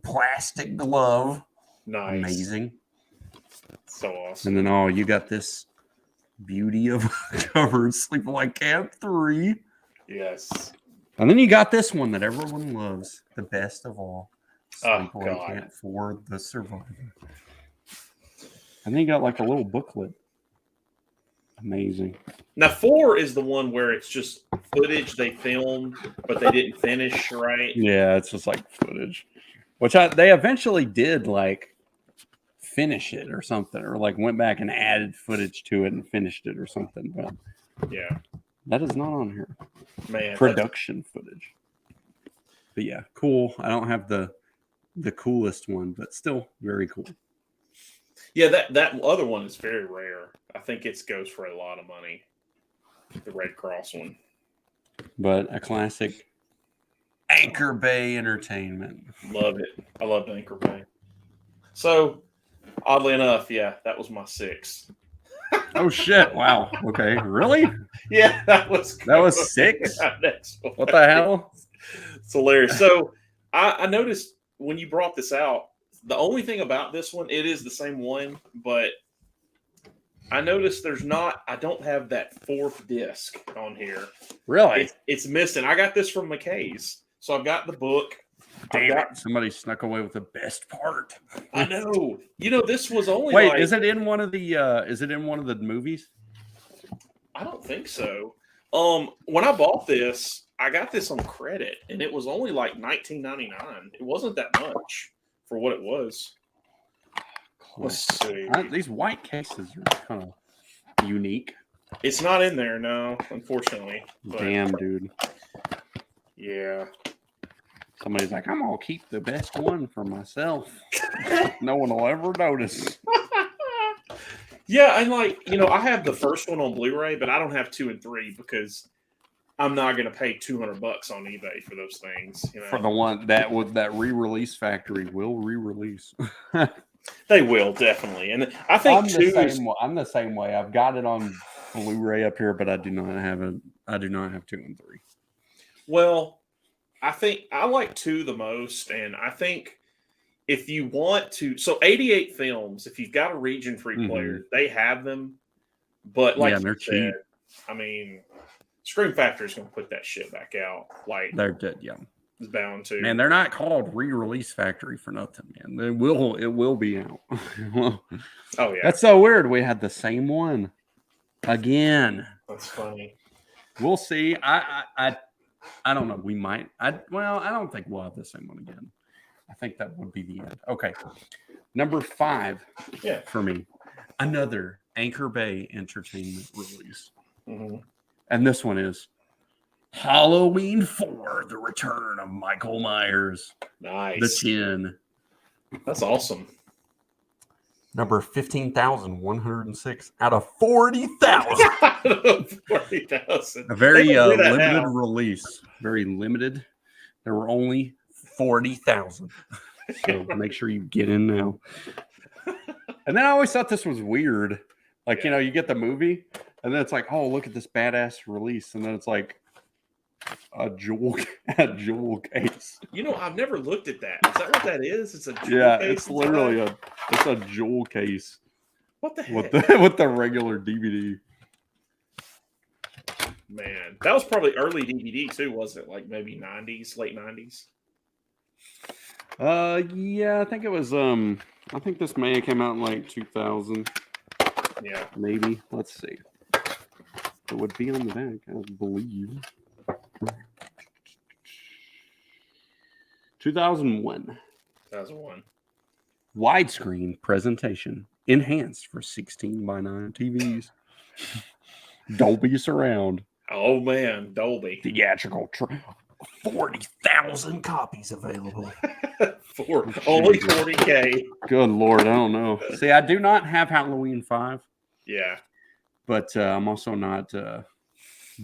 Speaker 2: plastic glove.
Speaker 1: nice.
Speaker 2: Amazing.
Speaker 1: So awesome.
Speaker 2: And then, you got this beauty of cover, Sleepaway Camp 3.
Speaker 1: Yes.
Speaker 2: And then you got this one that everyone loves, the best of all.
Speaker 1: Oh,
Speaker 2: Sleepaway
Speaker 1: God.
Speaker 2: Camp 4, The Survivor. And then you got like a little booklet. Amazing.
Speaker 1: Now, 4 is the one where it's just footage they filmed, but they didn't finish, right?
Speaker 2: Yeah, it's just like footage. Which they eventually did like finish it or something, or like went back and added footage to it and finished it or something. But
Speaker 1: yeah,
Speaker 2: that is not on here.
Speaker 1: Man,
Speaker 2: Production footage. But yeah, cool. I don't have the coolest one, but still very cool.
Speaker 1: Yeah, that other one is very rare. I think it goes for a lot of money. The Red Cross one.
Speaker 2: But a classic. Anchor Bay Entertainment.
Speaker 1: Love it. I loved Anchor Bay. So, oddly enough, yeah, that was my 6.
Speaker 2: Oh shit! Wow. Okay. Really?
Speaker 1: Yeah, that was
Speaker 2: 6.
Speaker 1: Next one.
Speaker 2: What the hell?
Speaker 1: It's hilarious. So, I noticed when you brought this out, the only thing about this one, it is the same one, but I noticed I don't have that 4th disc on here.
Speaker 2: Really?
Speaker 1: It's missing. I got this from McKay's. So I've got the book.
Speaker 2: Damn it. Somebody snuck away with the best part.
Speaker 1: I know. You know, this was only
Speaker 2: Wait, is it in one of the movies?
Speaker 1: I don't think so. When I bought this, I got this on credit, and it was only like $19.99. It wasn't that much for what it was. Let's see.
Speaker 2: These white cases are kind of unique.
Speaker 1: It's not in there, no, unfortunately. But,
Speaker 2: damn, dude.
Speaker 1: Yeah.
Speaker 2: Somebody's like, I'm gonna keep the best one for myself. No one will ever notice.
Speaker 1: Yeah, and I have the first one on Blu-ray, but I don't have 2 and 3 because I'm not going to pay $200 on eBay for those things. You know?
Speaker 2: For the one that re-release factory will re-release.
Speaker 1: They will definitely, and I think
Speaker 2: I'm the same way. I've got it on Blu-ray up here, but I do not have 2 and 3.
Speaker 1: Well, I think I like 2 the most, and I think if you want to, so 88 Films, if you've got a region-free player, they have them, but
Speaker 2: they're cheap.
Speaker 1: I mean, Scream Factory is going to put that shit back out. Like
Speaker 2: they're dead, yeah.
Speaker 1: It's bound to.
Speaker 2: Man, they're not called re-release factory for nothing, man. It will be out.
Speaker 1: Oh yeah,
Speaker 2: that's so weird. We had the same one again.
Speaker 1: That's funny.
Speaker 2: We'll see. I don't know. We might. I don't think we'll have the same one again. I think that would be the end. Okay, number 5.
Speaker 1: Yeah,
Speaker 2: for me, another Anchor Bay Entertainment release,
Speaker 1: and
Speaker 2: this one is Halloween 4: The Return of Michael Myers.
Speaker 1: Nice.
Speaker 2: The 10.
Speaker 1: That's awesome.
Speaker 2: Number 15,106 out of 40,000.
Speaker 1: 40,000.
Speaker 2: A very limited release. Very limited. There were only 40,000. So make sure you get in now. And then I always thought this was weird. Like, you get the movie, and then it's like, oh, look at this badass release. And then it's like, a jewel case.
Speaker 1: I've never looked at that. Is that what that is? It's a jewel case.
Speaker 2: It's literally a jewel case.
Speaker 1: What the heck?
Speaker 2: With the regular DVD.
Speaker 1: Man, that was probably early DVD too, wasn't it? Like maybe 90s, late 90s.
Speaker 2: Yeah, I think it was. I think this may have came out in like 2000.
Speaker 1: Yeah,
Speaker 2: maybe. Let's see. It would be on the back, I believe. 2001. Widescreen presentation enhanced for 16:9 TVs. Dolby surround.
Speaker 1: Oh man, Dolby.
Speaker 2: Theatrical 40,000 copies available.
Speaker 1: Only 40K.
Speaker 2: Good Lord, I don't know. See, I do not have Halloween 5.
Speaker 1: Yeah.
Speaker 2: But I'm also not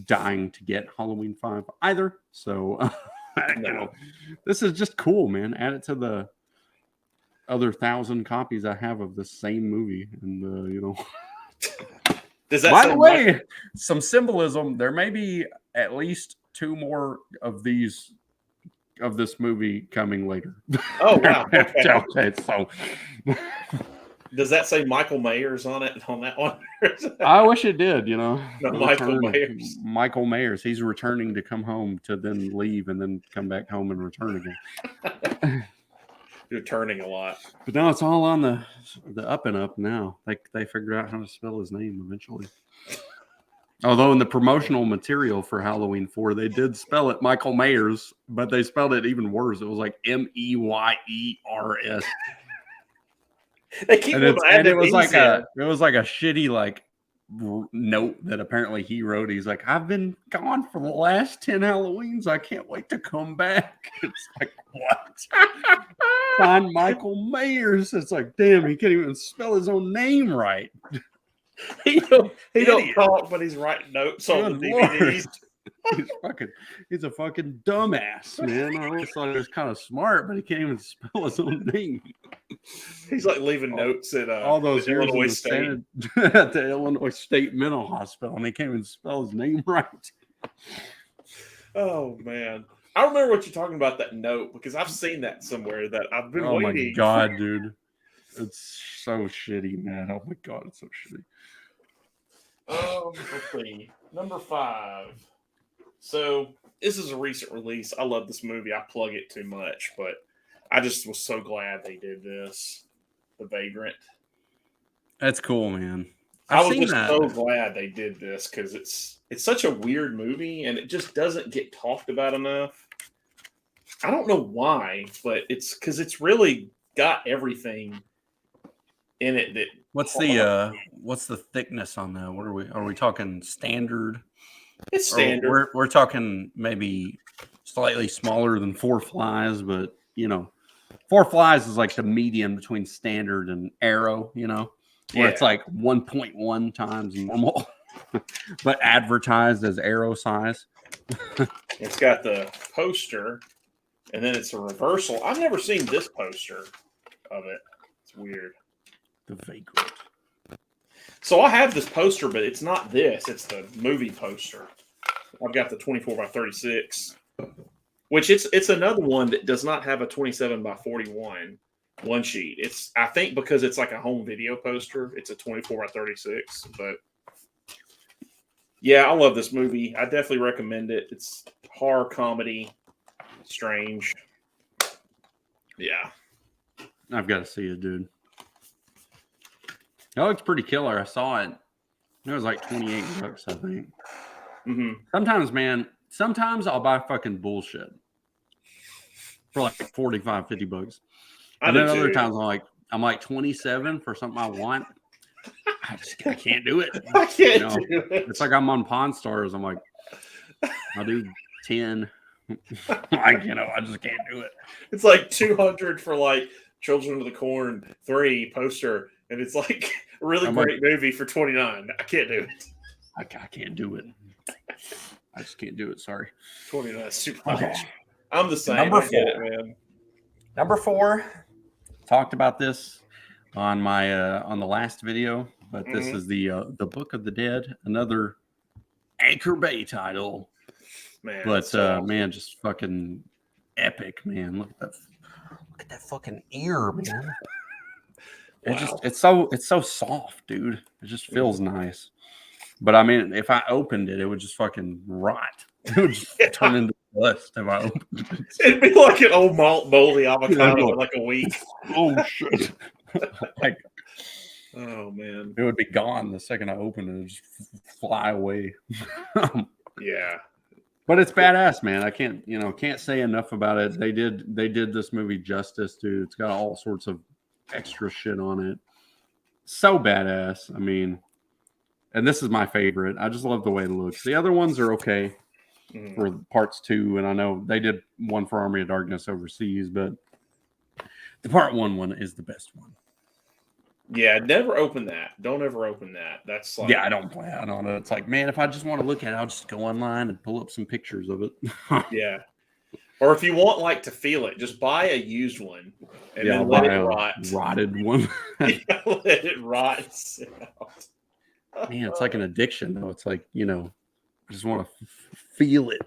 Speaker 2: dying to get Halloween 5 either. So
Speaker 1: No.
Speaker 2: This is just cool, man. Add it to the other 1,000 copies I have of the same movie, and
Speaker 1: Does that
Speaker 2: by
Speaker 1: say
Speaker 2: the way, some symbolism. There may be at least 2 more of these of this movie coming later.
Speaker 1: Oh wow! Okay.
Speaker 2: So
Speaker 1: Does that say Michael Mayers on it on that one?
Speaker 2: I wish it did.
Speaker 1: No, Michael Mayers.
Speaker 2: Michael Mayers. He's returning to come home to then leave and then come back home and return again.
Speaker 1: You're turning a lot.
Speaker 2: But now it's all on the up and up now. They figured out how to spell his name eventually. Although in the promotional material for Halloween 4, they did spell it Michael Mayers, but they spelled it even worse. It was like Meyers.
Speaker 1: They keep
Speaker 2: And it was like a shitty like note that apparently he wrote. He's like, I've been gone for the last 10 Halloweens. I can't wait to come back. It's like, what? Find Michael Mayers. It's like, damn, he can't even spell his own name right.
Speaker 1: He don't talk, but he's writing notes on the DVDs.
Speaker 2: He's a fucking dumbass, man. I always thought he was kind of smart, but he can't even spell his own name.
Speaker 1: He's like leaving notes at
Speaker 2: all those years
Speaker 1: Illinois State
Speaker 2: at the Illinois State Mental Hospital, and he can't even spell his name right.
Speaker 1: Oh man, I remember what you're talking about, that note, because I've seen that somewhere that I've been waiting.
Speaker 2: Oh my god, dude, it's so shitty, man. Oh my god, it's so shitty.
Speaker 1: Let's see, number 5. So this is a recent release. I love this movie. I plug it too much, but I just was so glad they did this. The Vagrant.
Speaker 2: That's cool, man.
Speaker 1: I was just so glad they did this because it's such a weird movie and it just doesn't get talked about enough. I don't know why, but it's because it's really got everything in it. That
Speaker 2: what's the thickness on that? What are we talking standard?
Speaker 1: It's standard.
Speaker 2: We're talking maybe slightly smaller than 4 Flies, but 4 Flies is like the median between standard and Arrow, where it's like 1.1 times normal, but advertised as Arrow size.
Speaker 1: It's got the poster, and then it's a reversal. I've never seen this poster of it. It's weird.
Speaker 2: The Vagrant.
Speaker 1: So I have this poster, but it's not this. It's the movie poster. I've got the 24 by 36, which it's another one that does not have a 27 by 41 one sheet. It's, I think, because it's like a home video poster. It's a 24 by 36. But yeah, I love this movie. I definitely recommend it. It's horror comedy, strange. Yeah,
Speaker 2: I've got to see it, dude. It looks pretty killer. I saw it. It was like $28, I think.
Speaker 1: Mm-hmm.
Speaker 2: Sometimes I'll buy fucking bullshit for like $45-$50. And then other times I'm like 27 for something I want. I can't do it.
Speaker 1: I can't do it.
Speaker 2: It's like I'm on Pawn Stars. I'm like, I'll do 10. I just can't do it.
Speaker 1: It's like 200 for like Children of the Corn 3 poster. And it's like a really great movie for $29. I can't do it.
Speaker 2: I can't do it. I just can't do it. Sorry.
Speaker 1: $29 super much. I'm the same.
Speaker 2: Number 4,
Speaker 1: man.
Speaker 2: Number 4. Talked about this on my on the last video, but this is the Book of the Dead, another Anchor Bay title.
Speaker 1: Man,
Speaker 2: but man, just fucking epic, man. Look at that fucking ear, man. Wow. It's so soft, dude. It just feels nice. But I mean, if I opened it, it would just fucking rot. It would just turn into dust if I opened it.
Speaker 1: It'd be like an old moldy avocado in like a week.
Speaker 2: Oh shit!
Speaker 1: Oh man,
Speaker 2: it would be gone the second I opened it. It'd just fly away.
Speaker 1: Yeah,
Speaker 2: but it's badass, man. I can't say enough about it. They did this movie justice, dude. It's got all sorts of extra shit on it. So badass. I mean, and this is my favorite. I just love the way it looks. The other ones are okay for parts 2, and I know they did one for Army of Darkness overseas, but the part 1 is the best one.
Speaker 1: Yeah, never open that. Don't ever open that. That's like,
Speaker 2: I don't plan on it. It's like, man, if I just want to look at it, I'll just go online and pull up some pictures of it.
Speaker 1: Yeah. Or if you want like to feel it, just buy a used one and
Speaker 2: I'll
Speaker 1: then let
Speaker 2: buy
Speaker 1: it
Speaker 2: a
Speaker 1: rot.
Speaker 2: rotted one.
Speaker 1: Yeah, let it rot and sit out.
Speaker 2: Man, it's like an addiction, though. It's like, I just want to feel it.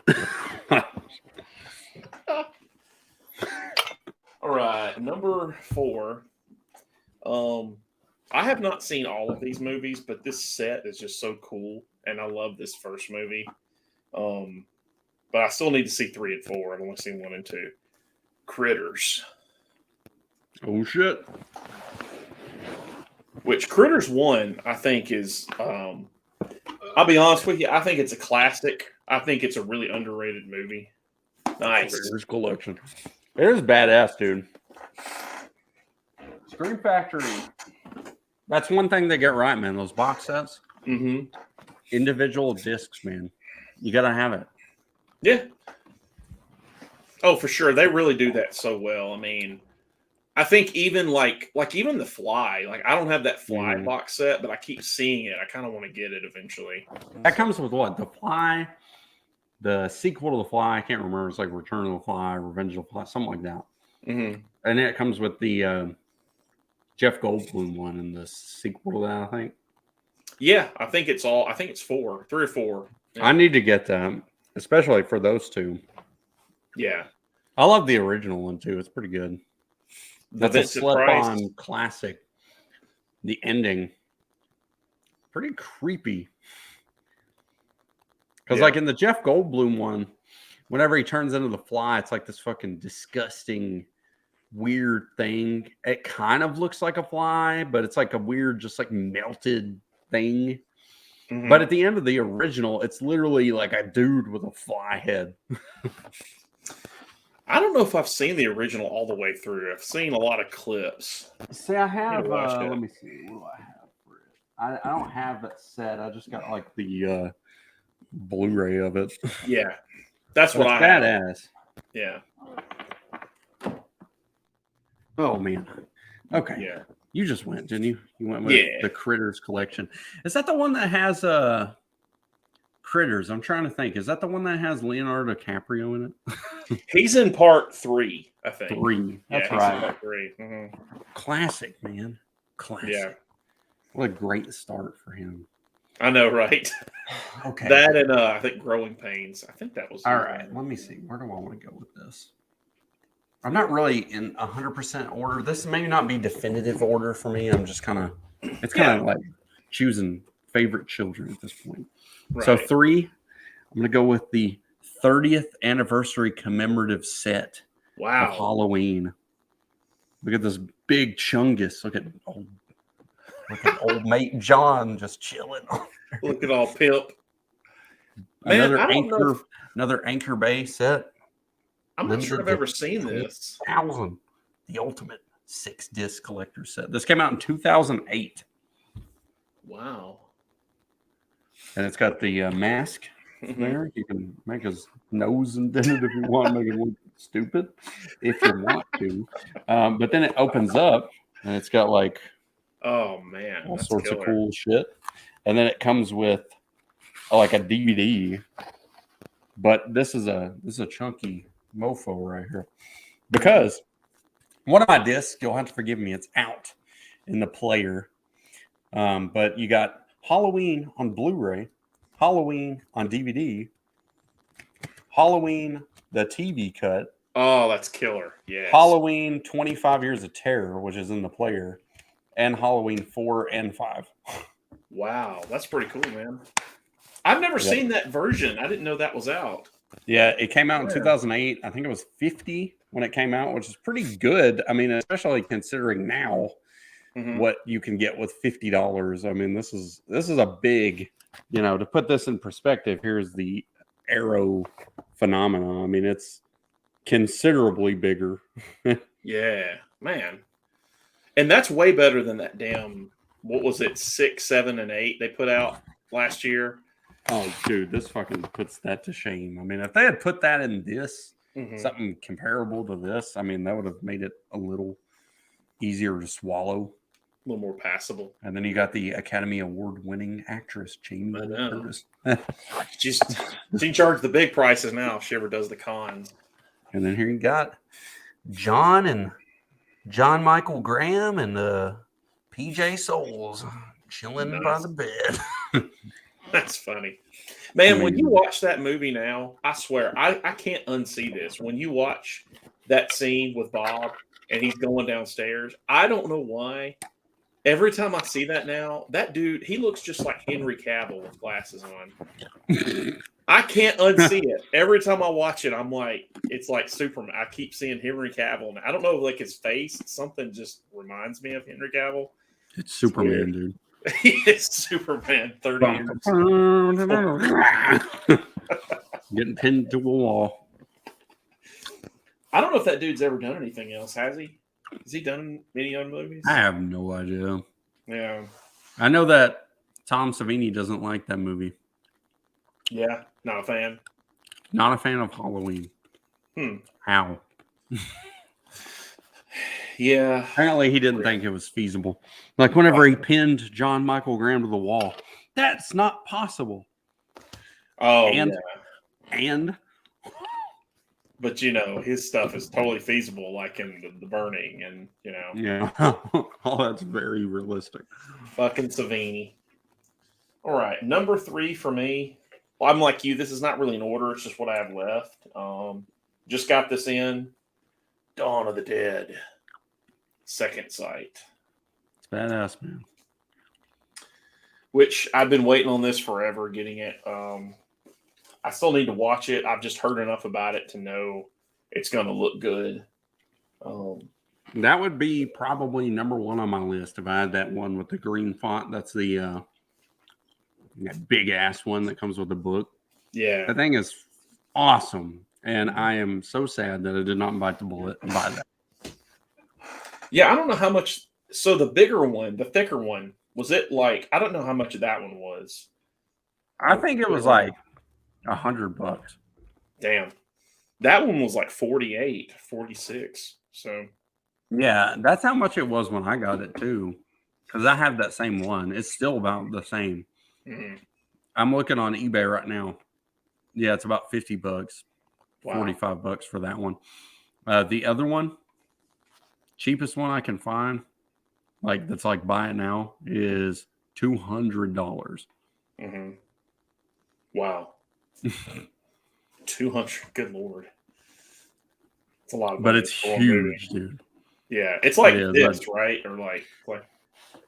Speaker 1: All right, number 4. I have not seen all of these movies, but this set is just so cool, and I love this first movie. But I still need to see 3 and 4. I've only seen 1 and 2. Critters.
Speaker 2: Oh, shit.
Speaker 1: Which Critters 1, I think, is, I'll be honest with you, I think it's a classic. I think it's a really underrated movie. Nice.
Speaker 2: Critters collection. It is badass, dude. Scream Factory. That's one thing they get right, man. Those box sets.
Speaker 1: Mm-hmm.
Speaker 2: Individual discs, man. You got to have it.
Speaker 1: Yeah. Oh, for sure. They really do that so well. I mean, I think even like even The Fly, like I don't have that Fly box set, but I keep seeing it. I kind of want to get it eventually.
Speaker 2: That comes with what? The Fly, the sequel to The Fly. I can't remember. It's like Return of the Fly, Revenge of the Fly, something like that.
Speaker 1: Mm-hmm.
Speaker 2: And then it comes with the Jeff Goldblum one and the sequel to that, I think.
Speaker 1: Yeah, I think it's 4, 3 or 4. Yeah.
Speaker 2: I need to get them, especially for those two.
Speaker 1: Yeah.
Speaker 2: I love the original one too. It's pretty good. That's a slip-on classic. The ending, pretty creepy. Because like in the Jeff Goldblum one, whenever he turns into the Fly, it's like this fucking disgusting, weird thing. It kind of looks like a fly, but it's like a weird, just like melted thing. Mm-hmm. But at the end of the original, it's literally like a dude with a fly head.
Speaker 1: I don't know if I've seen the original all the way through. I've seen a lot of clips.
Speaker 2: See, I have. Let me see. What do I have for it? I don't have that set. I just got like the Blu-ray of it.
Speaker 1: Yeah, that's what I have.
Speaker 2: Badass.
Speaker 1: Yeah.
Speaker 2: Oh man. Okay.
Speaker 1: Yeah.
Speaker 2: You just went, didn't you? You went with the Critters collection. Is that the one that has Critters? I'm trying to think. Is that the one that has Leonardo DiCaprio in it?
Speaker 1: He's in part 3, I think.
Speaker 2: 3. That's
Speaker 1: right.
Speaker 2: He's
Speaker 1: in part 3. Mm-hmm.
Speaker 2: Classic, man. Classic. Yeah. What a great start for him.
Speaker 1: I know, right?
Speaker 2: Okay.
Speaker 1: That and I think Growing Pains. I think that was
Speaker 2: all right. Let me see. Where do I want to go with this? I'm not really in 100% order. This may not be definitive order for me. I'm just kind of, it's kind of like choosing favorite children at this point. Right. So 3, I'm going to go with the 30th anniversary commemorative set.
Speaker 1: Wow.
Speaker 2: Of Halloween. Look at this big chungus. Look at old mate John just chilling.
Speaker 1: Look at all pimp.
Speaker 2: Man, another Anchor Bay set.
Speaker 1: I'm not sure I've ever seen this.
Speaker 2: 2000, the ultimate 6-disc collector set. This came out in 2008.
Speaker 1: Wow. And
Speaker 2: it's got the mask there. You can make his nose indented if you want, make it look stupid, if you want to. But then it opens up, and it's got like,
Speaker 1: oh man,
Speaker 2: all sorts of cool shit. And then it comes with like a DVD. But this is a chunky mofo right here, because one of my discs, you'll have to forgive me, it's out in the player, but you got Halloween on Blu-ray, Halloween on DVD, Halloween the TV cut.
Speaker 1: Oh, that's killer. Yeah.
Speaker 2: Halloween 25 Years of Terror, which is in the player, and Halloween 4 and 5.
Speaker 1: Wow, that's pretty cool, man. I've never seen that version. I didn't know that was out.
Speaker 2: Yeah, it came out in 2008. I think it was 50 when it came out, which is pretty good. I mean, especially considering now what you can get with $50. I mean, this is a big, to put this in perspective, here's the Arrow phenomenon. I mean, it's considerably bigger.
Speaker 1: Yeah, man. And that's way better than that damn, what was it, 6, 7, and 8 they put out last year.
Speaker 2: Oh, dude, this fucking puts that to shame. I mean, if they had put that in this, something comparable to this, I mean, that would have made it a little easier to swallow.
Speaker 1: A little more passable.
Speaker 2: And then you got the Academy Award-winning actress, Jamie Lee Curtis.
Speaker 1: She can charge the big prices now if she ever does the cons.
Speaker 2: And then here you got John Michael Graham and PJ Souls chilling by the bed.
Speaker 1: That's funny. Man,
Speaker 2: I mean,
Speaker 1: when you watch that movie now, I swear, I can't unsee this. When you watch that scene with Bob and he's going downstairs, I don't know why. Every time I see that now, that dude, he looks just like Henry Cavill with glasses on. I can't unsee it. Every time I watch it, I'm like, it's like Superman. I keep seeing Henry Cavill. I don't know, like his face, something just reminds me of Henry Cavill.
Speaker 2: It's Superman, dude.
Speaker 1: He is Superman 30 years.
Speaker 2: Getting pinned to a wall.
Speaker 1: I don't know if that dude's ever done anything else, has he? Has he done many other movies?
Speaker 2: I have no idea.
Speaker 1: Yeah.
Speaker 2: I know that Tom Savini doesn't like that movie.
Speaker 1: Yeah, not a fan.
Speaker 2: Not a fan of Halloween. How?
Speaker 1: Yeah.
Speaker 2: Apparently he didn't think it was feasible. Like whenever he pinned John Michael Graham to the wall, that's not possible.
Speaker 1: Oh,
Speaker 2: and
Speaker 1: but you know, his stuff is totally feasible, like in the burning, and you know,
Speaker 2: yeah, all that's very realistic.
Speaker 1: Fucking Savini. All right, number 3 for me. Well, I'm like you. This is not really in order. It's just what I have left. Just got this in. Dawn of the Dead. Second Sight.
Speaker 2: It's badass, man.
Speaker 1: Which I've been waiting on this forever, getting it. I still need to watch it. I've just heard enough about it to know it's going to look good.
Speaker 2: That would be probably number 1 on my list if I had that one with the green font. That's the big ass one that comes with the book.
Speaker 1: Yeah.
Speaker 2: That thing is awesome. And I am so sad that I did not bite the bullet and buy that.
Speaker 1: Yeah, I don't know how much. So the bigger one, the thicker one, was it like, I don't know how much of that one was.
Speaker 2: I think it was like $100.
Speaker 1: Damn. That one was like 48, 46. So
Speaker 2: yeah, that's how much it was when I got it too. Because I have that same one. It's still about the same. Mm-hmm. I'm looking on eBay right now. Yeah, it's about $50. Wow. $45 for that one. The other one, cheapest one I can find, like that's like buy it now, is $200.
Speaker 1: Mm-hmm. Wow. 200. Good Lord. It's a lot of money.
Speaker 2: But it's huge, dude.
Speaker 1: Yeah. It's like this, right? Or like.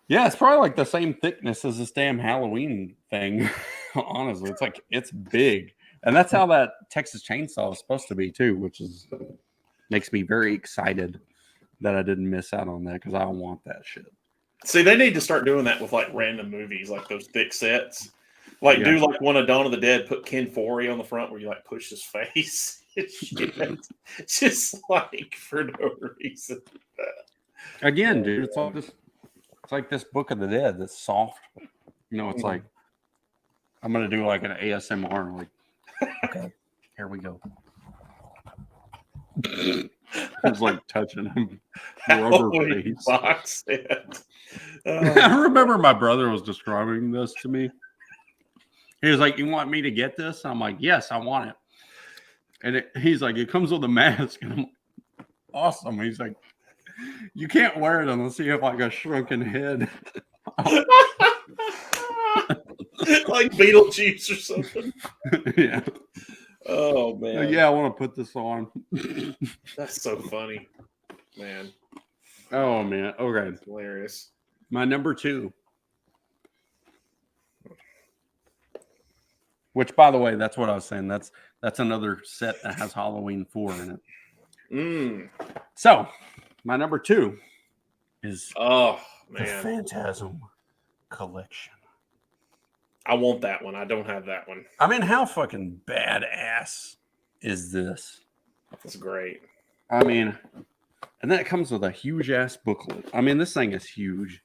Speaker 2: Yeah, it's probably like the same thickness as this damn Halloween thing. Honestly, it's big. And that's how that Texas Chainsaw is supposed to be too, which makes me very excited that I didn't miss out on that because I want that shit.
Speaker 1: See, they need to start doing that with like random movies, like those thick sets. Like do like one of Dawn of the Dead, put Ken Foree on the front where you like push his face. It's just like for no reason.
Speaker 2: Again, dude, it's like this Book of the Dead that's soft. You know, it's like I'm gonna do like an ASMR, like okay, here we go. It's like touching him. Rubber face.
Speaker 1: Box set.
Speaker 2: I remember my brother was describing this to me. He was like, "You want me to get this?" I'm like, "Yes, I want it." And he's like, "It comes with a mask." And I'm like, awesome. He's like, "You can't wear it unless you have like a shrunken head."
Speaker 1: Like Beetlejuice or something.
Speaker 2: Yeah.
Speaker 1: Oh man.
Speaker 2: Yeah, I want to put this on.
Speaker 1: That's so funny, man.
Speaker 2: Oh man. Okay.
Speaker 1: That's hilarious.
Speaker 2: My number 2. Which, by the way, that's what I was saying. That's another set that has Halloween 4 in it. So, my number 2 is
Speaker 1: the
Speaker 2: Phantasm Collection.
Speaker 1: I want that one. I don't have that one.
Speaker 2: I mean, how fucking badass is this?
Speaker 1: That's great.
Speaker 2: I mean, and then it comes with a huge ass booklet. I mean, this thing is huge.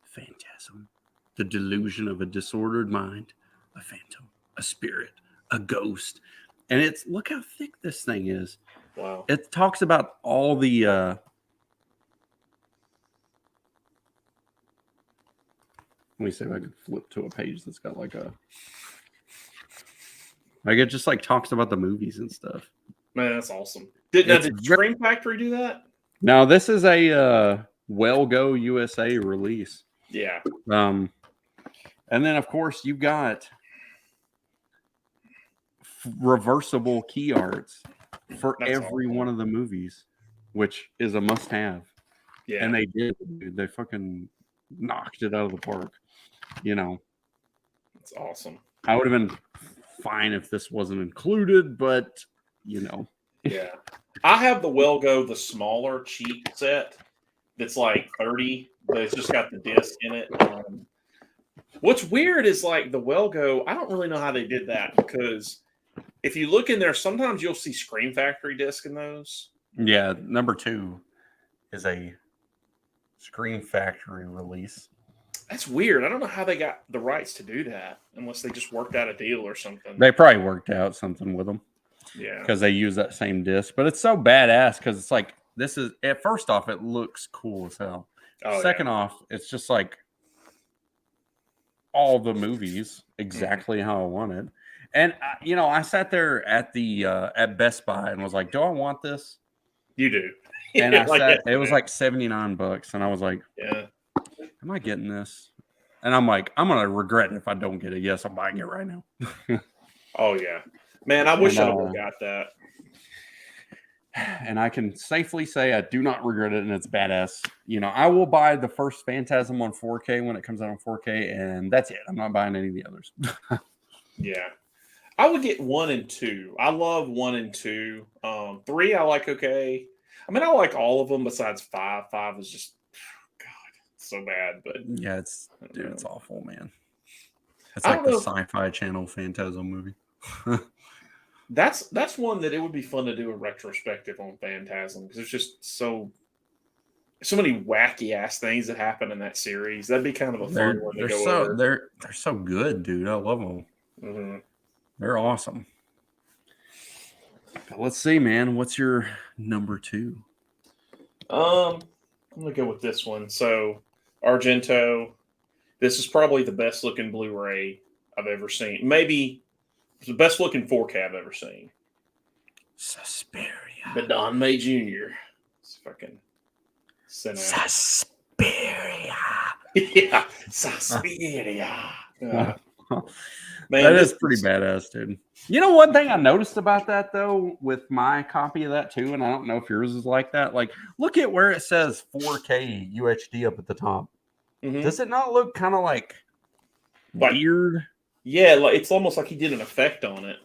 Speaker 2: Phantasm, the delusion of a disordered mind, a phantom, a spirit, a ghost. And it's, look how thick this thing is.
Speaker 1: Wow.
Speaker 2: It talks about all the let me see if I can flip to a page that's got like it just like talks about the movies and stuff.
Speaker 1: Man, that's awesome.
Speaker 2: It's
Speaker 1: Did Scream Factory do that?
Speaker 2: Now this is a Well Go USA release.
Speaker 1: Yeah.
Speaker 2: And then of course you've got reversible key arts for
Speaker 1: That's
Speaker 2: every
Speaker 1: awesome.
Speaker 2: one of the movies, which is a must-have.
Speaker 1: Yeah.
Speaker 2: And they did, dude. They fucking knocked it out of the park. You know,
Speaker 1: That's awesome.
Speaker 2: I would have been fine if this wasn't included, but you know.
Speaker 1: Yeah. I have the Well Go, the smaller cheap set that's like 30, but it's just got the disc in it. What's weird is like the Well Go, I don't really know how they did that because if you look in there, sometimes you'll see Scream Factory disc in those.
Speaker 2: Yeah, number 2 is a Scream Factory release.
Speaker 1: That's weird. I don't know how they got the rights to do that unless they just worked out a deal or something.
Speaker 2: They probably worked out something with them.
Speaker 1: Yeah.
Speaker 2: Because they use that same disc. But it's so badass because it's like, this is, at first off, it looks cool as hell.
Speaker 1: Oh,
Speaker 2: Second off, it's just like all the movies exactly how I wanted. And, you know, I sat there at the at Best Buy and was like, do I want this?
Speaker 1: You do.
Speaker 2: And I
Speaker 1: Like,
Speaker 2: sat,
Speaker 1: yeah,
Speaker 2: it was like $79. And I was like,
Speaker 1: yeah.
Speaker 2: am I getting this? And I'm like, I'm going to regret it if I don't get it. Yes, I'm buying it right now.
Speaker 1: Oh, yeah. Man, I wish I would have got that.
Speaker 2: And I can safely say I do not regret it, and it's badass. You know, I will buy the first Phantasm on 4K when it comes out on 4K, and that's it. I'm not buying any of the others.
Speaker 1: Yeah. I would get 1 and 2. I love 1 and 2. 3, I like okay. I mean, I like all of them besides 5. 5 is just, God, it's so bad. But
Speaker 2: yeah, it's awful, man. It's like the Sci-Fi Channel Phantasm movie.
Speaker 1: That's one that it would be fun to do a retrospective on Phantasm because there's just so many wacky ass things that happen in that series. That'd be kind of a fun one to go over.
Speaker 2: They're so good, dude. I love them.
Speaker 1: Mm-hmm.
Speaker 2: They're awesome. But let's see, man. What's your number 2?
Speaker 1: I'm gonna go with this one. So Argento. This is probably the best looking Blu-ray I've ever seen. Maybe it's the best looking 4K I've ever seen.
Speaker 2: Suspiria.
Speaker 1: The Don May Jr. It's fucking
Speaker 2: Suspiria.
Speaker 1: Yeah, Suspiria.
Speaker 2: Man, that is pretty badass, dude. You know, one thing I noticed about that though, with my copy of that too, and I don't know if yours is like that. Like, look at where it says 4K UHD up at the top. Mm-hmm. Does it not look kind of like weird?
Speaker 1: Yeah, like it's almost like he did an effect on it.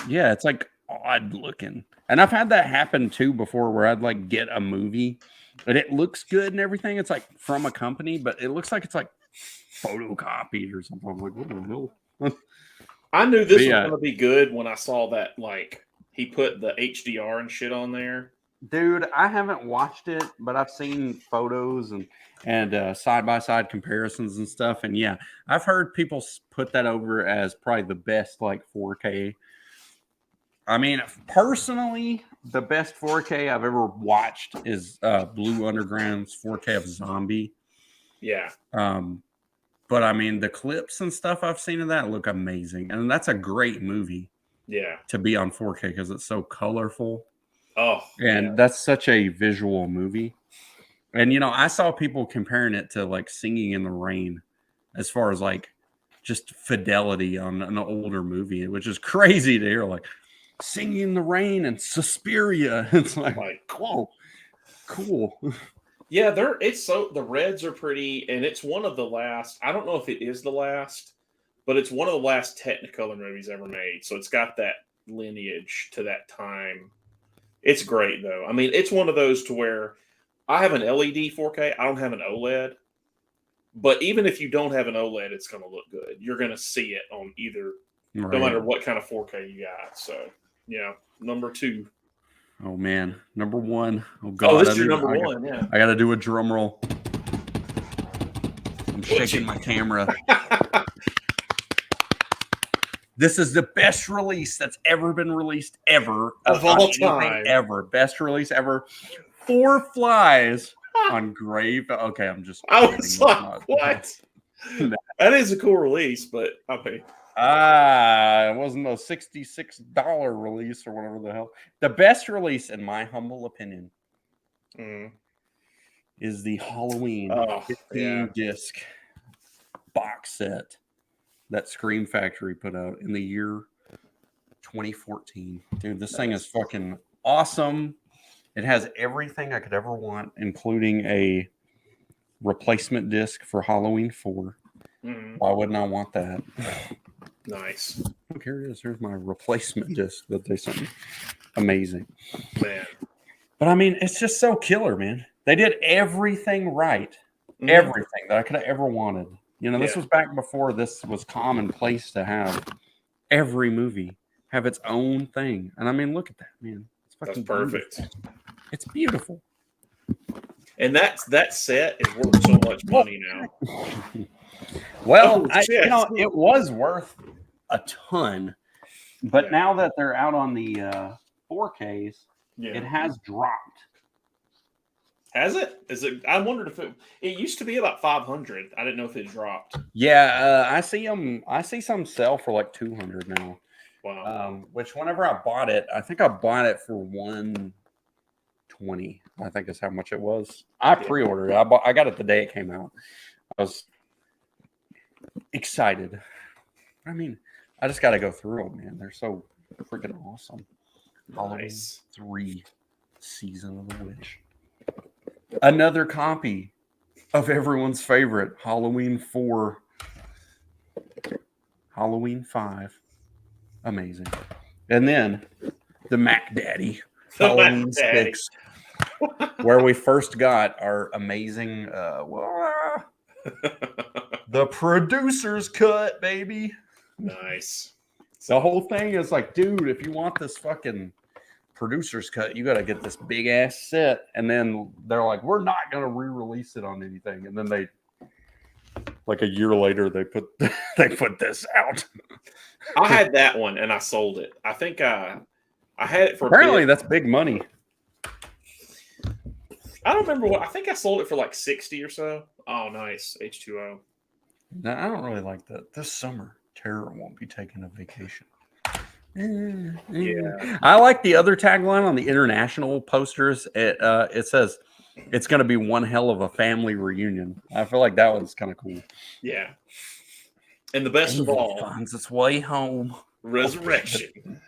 Speaker 2: Yeah, it's like odd looking. And I've had that happen too before where I'd like get a movie and it looks good and everything. It's like from a company, but it looks like it's like photocopied or something. I'm like, what the hell?
Speaker 1: I knew this was going to be good when I saw that, like, he put the HDR and shit on there.
Speaker 2: Dude, I haven't watched it, but I've seen photos and side-by-side comparisons and stuff. And yeah, I've heard people put that over as probably the best, like, 4K. I mean, personally, the best 4K I've ever watched is Blue Underground's 4K of Zombie.
Speaker 1: Yeah.
Speaker 2: But I mean, the clips and stuff I've seen of that look amazing. And that's a great movie.
Speaker 1: Yeah.
Speaker 2: To be on 4K because it's so colorful.
Speaker 1: Oh.
Speaker 2: And that's such a visual movie. And, you know, I saw people comparing it to like Singing in the Rain as far as like just fidelity on an older movie, which is crazy to hear. Like Singing in the Rain and Suspiria. It's like whoa, cool.
Speaker 1: Yeah, the reds are pretty, and it's one of the last. I don't know if it is the last, but it's one of the last Technicolor movies ever made. So it's got that lineage to that time. It's great though. I mean, it's one of those to where I have an LED 4K. I don't have an OLED, but even if you don't have an OLED, it's going to look good. You're going to see it on either, no matter what kind of 4K you got. So yeah, number 2.
Speaker 2: Oh man, number 1. Oh god,
Speaker 1: this is your number 1. Yeah,
Speaker 2: I got to do a drum roll. I'm shaking my camera. This is the best release that's ever been released ever
Speaker 1: of all time.
Speaker 2: Ever, best release ever. 4 flies on Grave. Okay, I'm just.
Speaker 1: I was like, what? That is a cool release, but okay.
Speaker 2: It wasn't a $66 release or whatever the hell. The best release, in my humble opinion, is the Halloween 15 disc box set that Scream Factory put out in the year 2014. Dude, this thing is fucking awesome. It has everything I could ever want, including a replacement disc for Halloween 4. Why wouldn't I want that?
Speaker 1: Nice.
Speaker 2: Look, here it is. Here's my replacement disc that they sent me. Amazing.
Speaker 1: Man.
Speaker 2: But I mean, it's just so killer, man. They did everything right. Everything that I could have ever wanted. You know, this was back before this was commonplace to have every movie have its own thing. And I mean, look at that, man. It's fucking
Speaker 1: perfect.
Speaker 2: Beautiful. It's beautiful.
Speaker 1: And that set is worth so much money now.
Speaker 2: Well, it was worth a ton. But now that they're out on the 4Ks, it has dropped.
Speaker 1: Has it? Is it? I wondered if it used to be about 500. I didn't know if it dropped.
Speaker 2: Yeah, I see them. I see some sell for like 200 now.
Speaker 1: Wow.
Speaker 2: Which whenever I bought it, I think I bought it for 120. I think is how much it was. I pre-ordered it. I got it the day it came out. I was excited. I mean, I just got to go through them, man. They're so freaking awesome.
Speaker 1: Nice.
Speaker 2: Halloween 3 Season of the Witch. Another copy of everyone's favorite Halloween 4, Halloween 5. Amazing. And then the Mac Daddy, Halloween 6, where we first got our amazing, the producer's cut, baby.
Speaker 1: Nice.
Speaker 2: The whole thing is like, dude, if you want this fucking producer's cut, you got to get this big ass set. And then they're like, we're not going to re-release it on anything. And then they, like a year later, they put this out.
Speaker 1: I had that one and I sold it. I think I had it for
Speaker 2: apparently that's big money.
Speaker 1: I don't remember what. I think I sold it for like 60 or so. Oh, nice. H2O.
Speaker 2: No, I don't really like that. This summer, Terror won't be taking a vacation.
Speaker 1: Yeah.
Speaker 2: I like the other tagline on the international posters. It says it's going to be one hell of a family reunion. I feel like that one's kind of cool.
Speaker 1: Yeah. And the best of all,
Speaker 2: finds its way home.
Speaker 1: Resurrection.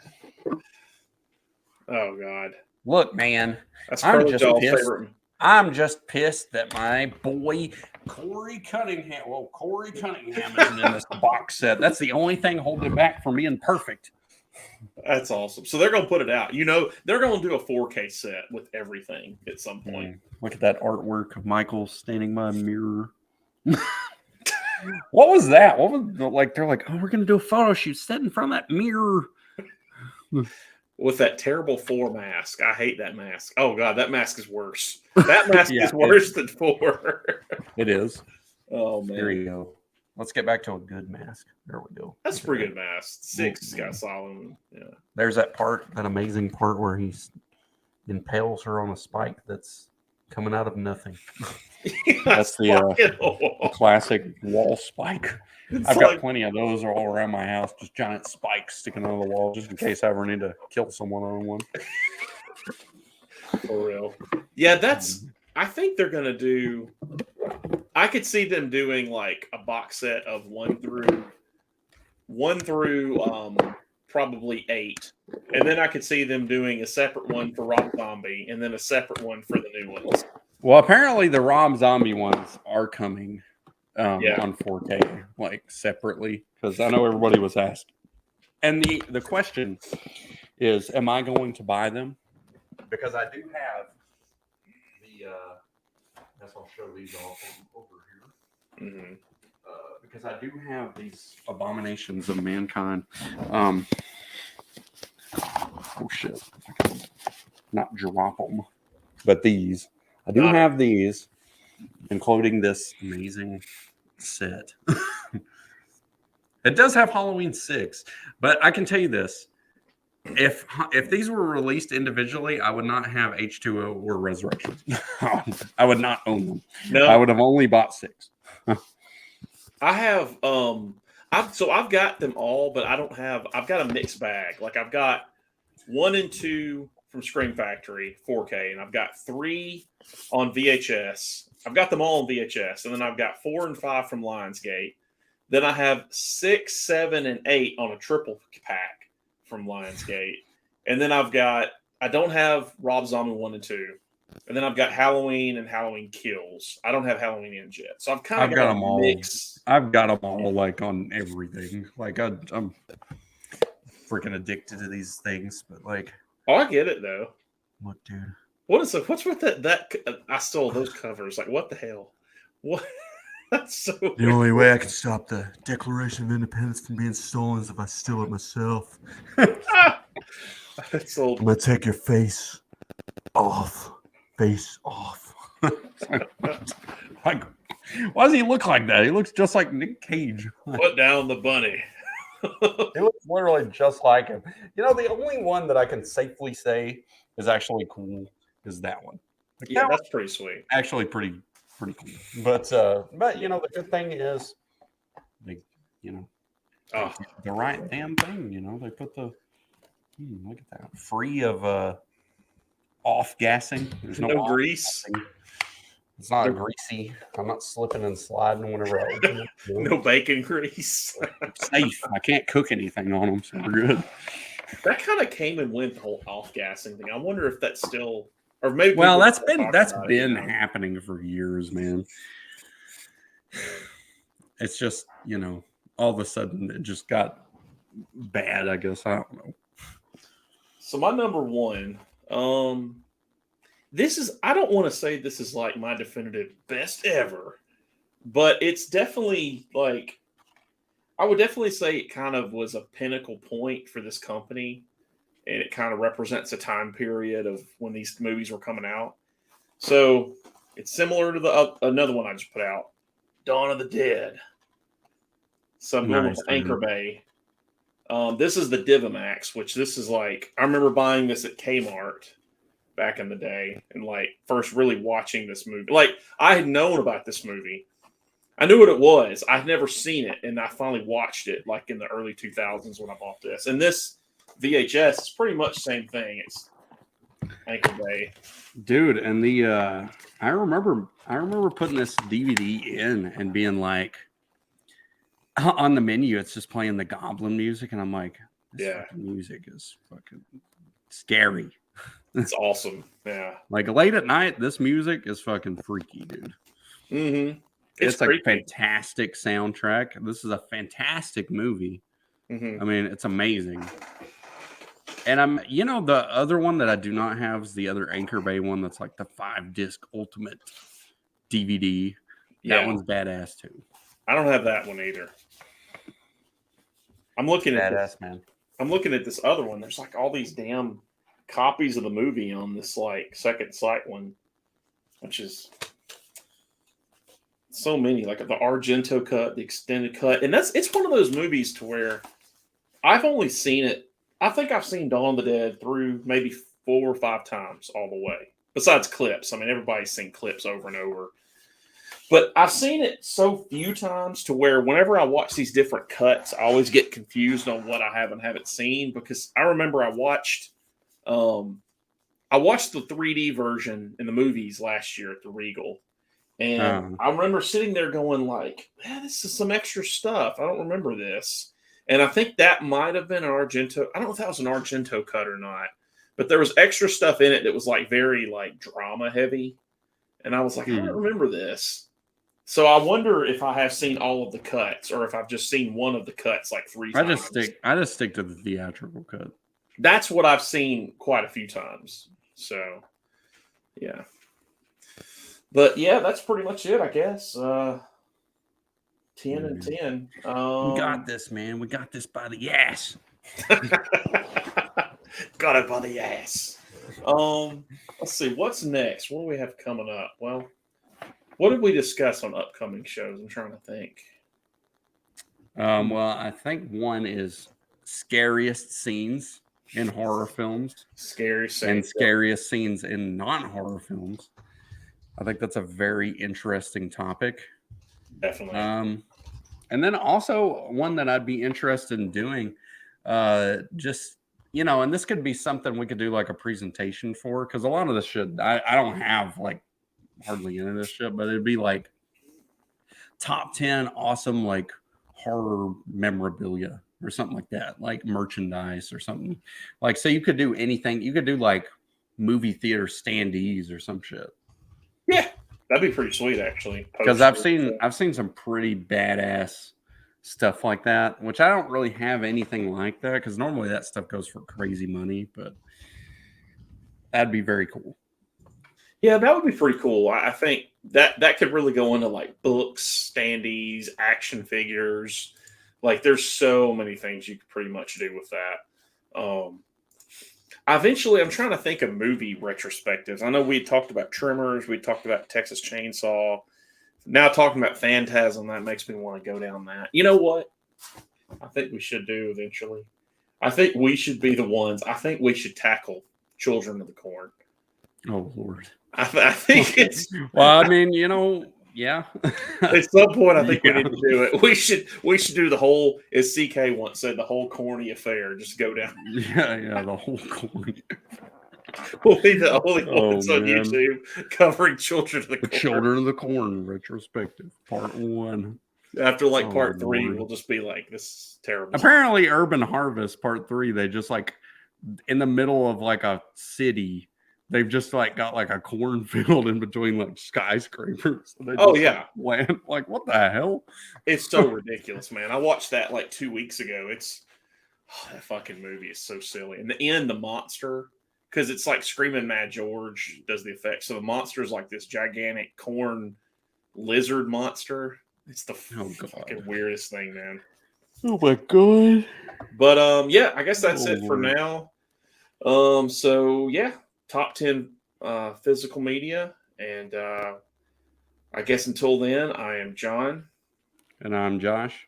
Speaker 1: Oh God.
Speaker 2: Look, man.
Speaker 1: That's probably y'all's favorite.
Speaker 2: I'm just pissed that my boy Corey Cunningham isn't in this box set. That's the only thing holding it back from being perfect.
Speaker 1: That's awesome. So they're going to put it out. You know, they're going to do a 4K set with everything at some point.
Speaker 2: Look at that artwork of Michael standing by a mirror. What was that? What was like? They're like, oh, we're going to do a photo shoot. Sit in front of that mirror.
Speaker 1: With that terrible 4 mask. I hate that mask. Oh, God, that mask is worse. That mask is worse than 4.
Speaker 2: It is.
Speaker 1: Oh, man.
Speaker 2: There you go. Let's get back to a good mask. There we go.
Speaker 1: That's a pretty good mask. 6 got solid. Yeah.
Speaker 2: There's that amazing part where he impales her on a spike that's coming out of nothing. That's the classic wall spike. I've got plenty of those all around my house, just giant spikes sticking out of the wall, just in case I ever need to kill someone on one.
Speaker 1: For real. Yeah, I think they're going to do, I could see them doing like a box set of 1 through probably 8. And then I could see them doing a separate one for Rob Zombie and then a separate one for the new ones.
Speaker 2: Well, apparently the Rob Zombie ones are coming on 4K, like separately, because I know everybody was asked. And the question is, am I going to buy them? Because I do have the, I guess I'll show these off over here.
Speaker 1: Mm-hmm.
Speaker 2: Because I do have these Abominations of Mankind. Oh shit! I can not drop them, but these. I do have these, including this amazing set. It does have Halloween 6, but I can tell you this: if these were released individually, I would not have H2O or Resurrection. I would not own them. No, I would have only bought 6.
Speaker 1: I have I've got them all, but I've got a mixed bag. Like I've got 1 and 2 from Scream Factory 4K, and I've got 3 on VHS. I've got them all on VHS, and then I've got 4 and 5 from Lionsgate. Then I have 6, 7, and 8 on a triple pack from Lionsgate, and then I don't have Rob Zombie 1 and 2. And then I've got Halloween and Halloween Kills. I don't have Halloween Ends yet, so I've kind of got
Speaker 2: them all.
Speaker 1: mix.
Speaker 2: I've got them all like on everything. Like I'm freaking addicted to these things, but like,
Speaker 1: oh, I get it though.
Speaker 2: What, dude?
Speaker 1: What's with that? I stole those covers. Like, what the hell? What? That's so.
Speaker 3: The
Speaker 1: weird.
Speaker 3: only way I can stop the Declaration of Independence from being stolen is if I steal it myself.
Speaker 1: That's old.
Speaker 3: I'm gonna take your face off. Face off.
Speaker 2: Like, why does he look like that? He looks just like Nick Cage.
Speaker 1: Put down the bunny.
Speaker 2: He looks literally just like him. You know, the only one that I can safely say is actually cool is that one. Like,
Speaker 1: Yeah,
Speaker 2: that
Speaker 1: that's pretty sweet.
Speaker 2: actually pretty cool. But you know, the good thing is they, you know,
Speaker 1: Oh,
Speaker 2: the right damn thing. You know, they put the look at that, free of off gassing. There's
Speaker 1: no
Speaker 2: off
Speaker 1: grease.
Speaker 2: gassing. It's not greasy. I'm not slipping and sliding whenever I open it.
Speaker 1: No bacon grease.
Speaker 2: Safe. I can't cook anything on them, so we're good.
Speaker 1: That kind of came and went, the whole off gassing thing. I wonder if that's still, or maybe.
Speaker 2: Well, that's
Speaker 1: people
Speaker 2: been
Speaker 1: talk about it,
Speaker 2: happening for years, man. It's just, you know, all of a sudden it just got bad, I guess. I don't know.
Speaker 1: So my number 1, this is, I don't want to say this is like my definitive best ever, but it's definitely like, I would definitely say it kind of was a pinnacle point for this company, and it kind of represents a time period of when these movies were coming out. So it's similar to the another one I just put out, Dawn of the Dead. So I'm going with Anchor Bay. This is the Divimax, which this is like, I remember buying this at Kmart back in the day and like first really watching this movie. Like I had known about this movie. I knew what it was. I'd never seen it, and I finally watched it like in the early 2000s when I bought this. And this VHS is pretty much the same thing. It's Anchor Bay.
Speaker 2: Dude, and the I remember putting this DVD in and being like, on the menu it's just playing the Goblin music, and I'm like, this fucking music is fucking scary.
Speaker 1: It's awesome. Yeah.
Speaker 2: Like late at night, this music is fucking freaky, dude.
Speaker 1: Mm-hmm.
Speaker 2: It's a fantastic soundtrack. This is a fantastic movie.
Speaker 1: Mm-hmm.
Speaker 2: I mean, it's amazing. And you know, the other one that I do not have is the other Anchor Bay one that's like the 5-disc ultimate DVD. That one's badass too.
Speaker 1: I don't have that one either. I'm looking at
Speaker 2: badass, man.
Speaker 1: I'm looking at this other one. There's like all these damn copies of the movie on this like Second Sight one, which is so many. Like the Argento cut, the extended cut, and it's one of those movies to where I've only seen it. I think I've seen Dawn of the Dead through maybe 4 or 5 times all the way. Besides clips, I mean everybody's seen clips over and over. But I've seen it so few times to where whenever I watch these different cuts, I always get confused on what I haven't seen, because I remember I watched the 3D version in the movies last year at the Regal. And I remember sitting there going like, man, this is some extra stuff. I don't remember this. And I think that might have been an Argento. I don't know if that was an Argento cut or not, but there was extra stuff in it that was like very like drama heavy. And I was like, I don't remember this. So I wonder if I have seen all of the cuts or if I've just seen one of the cuts like 3 times.
Speaker 2: I just stick to the theatrical cut.
Speaker 1: That's what I've seen quite a few times. So, yeah. But yeah, that's pretty much it, I guess. 10 and 10.
Speaker 2: We got this, man. We got this by the ass.
Speaker 1: Got it by the ass. Let's see. What's next? What do we have coming up? Well, what did we discuss on upcoming shows? I'm trying to think.
Speaker 2: Well, I think one is scariest scenes in horror films.
Speaker 1: Scariest
Speaker 2: scenes in non-horror films. I think that's a very interesting topic.
Speaker 1: Definitely.
Speaker 2: And then also one that I'd be interested in doing, just and this could be something we could do like a presentation for, because a lot of this shit I don't have like hardly any of this shit, but it'd be like top 10 awesome like horror memorabilia or something like that, like merchandise or something. Like, so you could do anything. You could do like movie theater standees or some shit.
Speaker 1: Yeah, that'd be pretty sweet, actually.
Speaker 2: Because I've seen some pretty badass stuff like that, which I don't really have anything like that, because normally that stuff goes for crazy money, but that'd be very cool.
Speaker 1: Yeah, that would be pretty cool. I think that could really go into like books, standees, action figures. Like, there's so many things you could pretty much do with that. Eventually, I'm trying to think of movie retrospectives. I know we talked about Tremors, we talked about Texas Chainsaw. Now talking about Phantasm, that makes me want to go down that. You know what? I think we should do eventually. I think we should be the ones. I think we should tackle Children of the Corn.
Speaker 2: Oh Lord.
Speaker 1: I think it's
Speaker 2: well. I mean, yeah.
Speaker 1: At some point, I think we need to do it. We should do the whole, as CK once said, the whole corny affair. Just go down.
Speaker 2: Yeah, the whole corny.
Speaker 1: We'll be the only ones on YouTube covering Children of the Corn.
Speaker 2: Children of the Corn retrospective, part 1.
Speaker 1: After part 3, Lord. We'll just be like, this is terrible.
Speaker 2: Apparently, Urban Harvest part 3, they just like in the middle of like a city. They've just like got like a cornfield in between like skyscrapers. So
Speaker 1: yeah,
Speaker 2: land. Like, what the hell?
Speaker 1: It's so ridiculous, man. I watched that like 2 weeks ago. That fucking movie is so silly. And the end, the monster, because it's like Screaming Mad George does the effect. So the monster is like this gigantic corn lizard monster. It's the fucking weirdest thing, man.
Speaker 2: Oh my god.
Speaker 1: But yeah, I guess that's it for now. So yeah. Top 10 physical media. And I guess until then, I am John.
Speaker 2: And I'm Josh.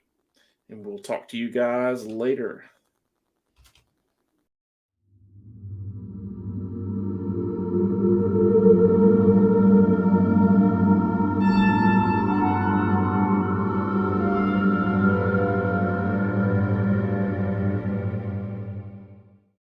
Speaker 1: And we'll talk to you guys later.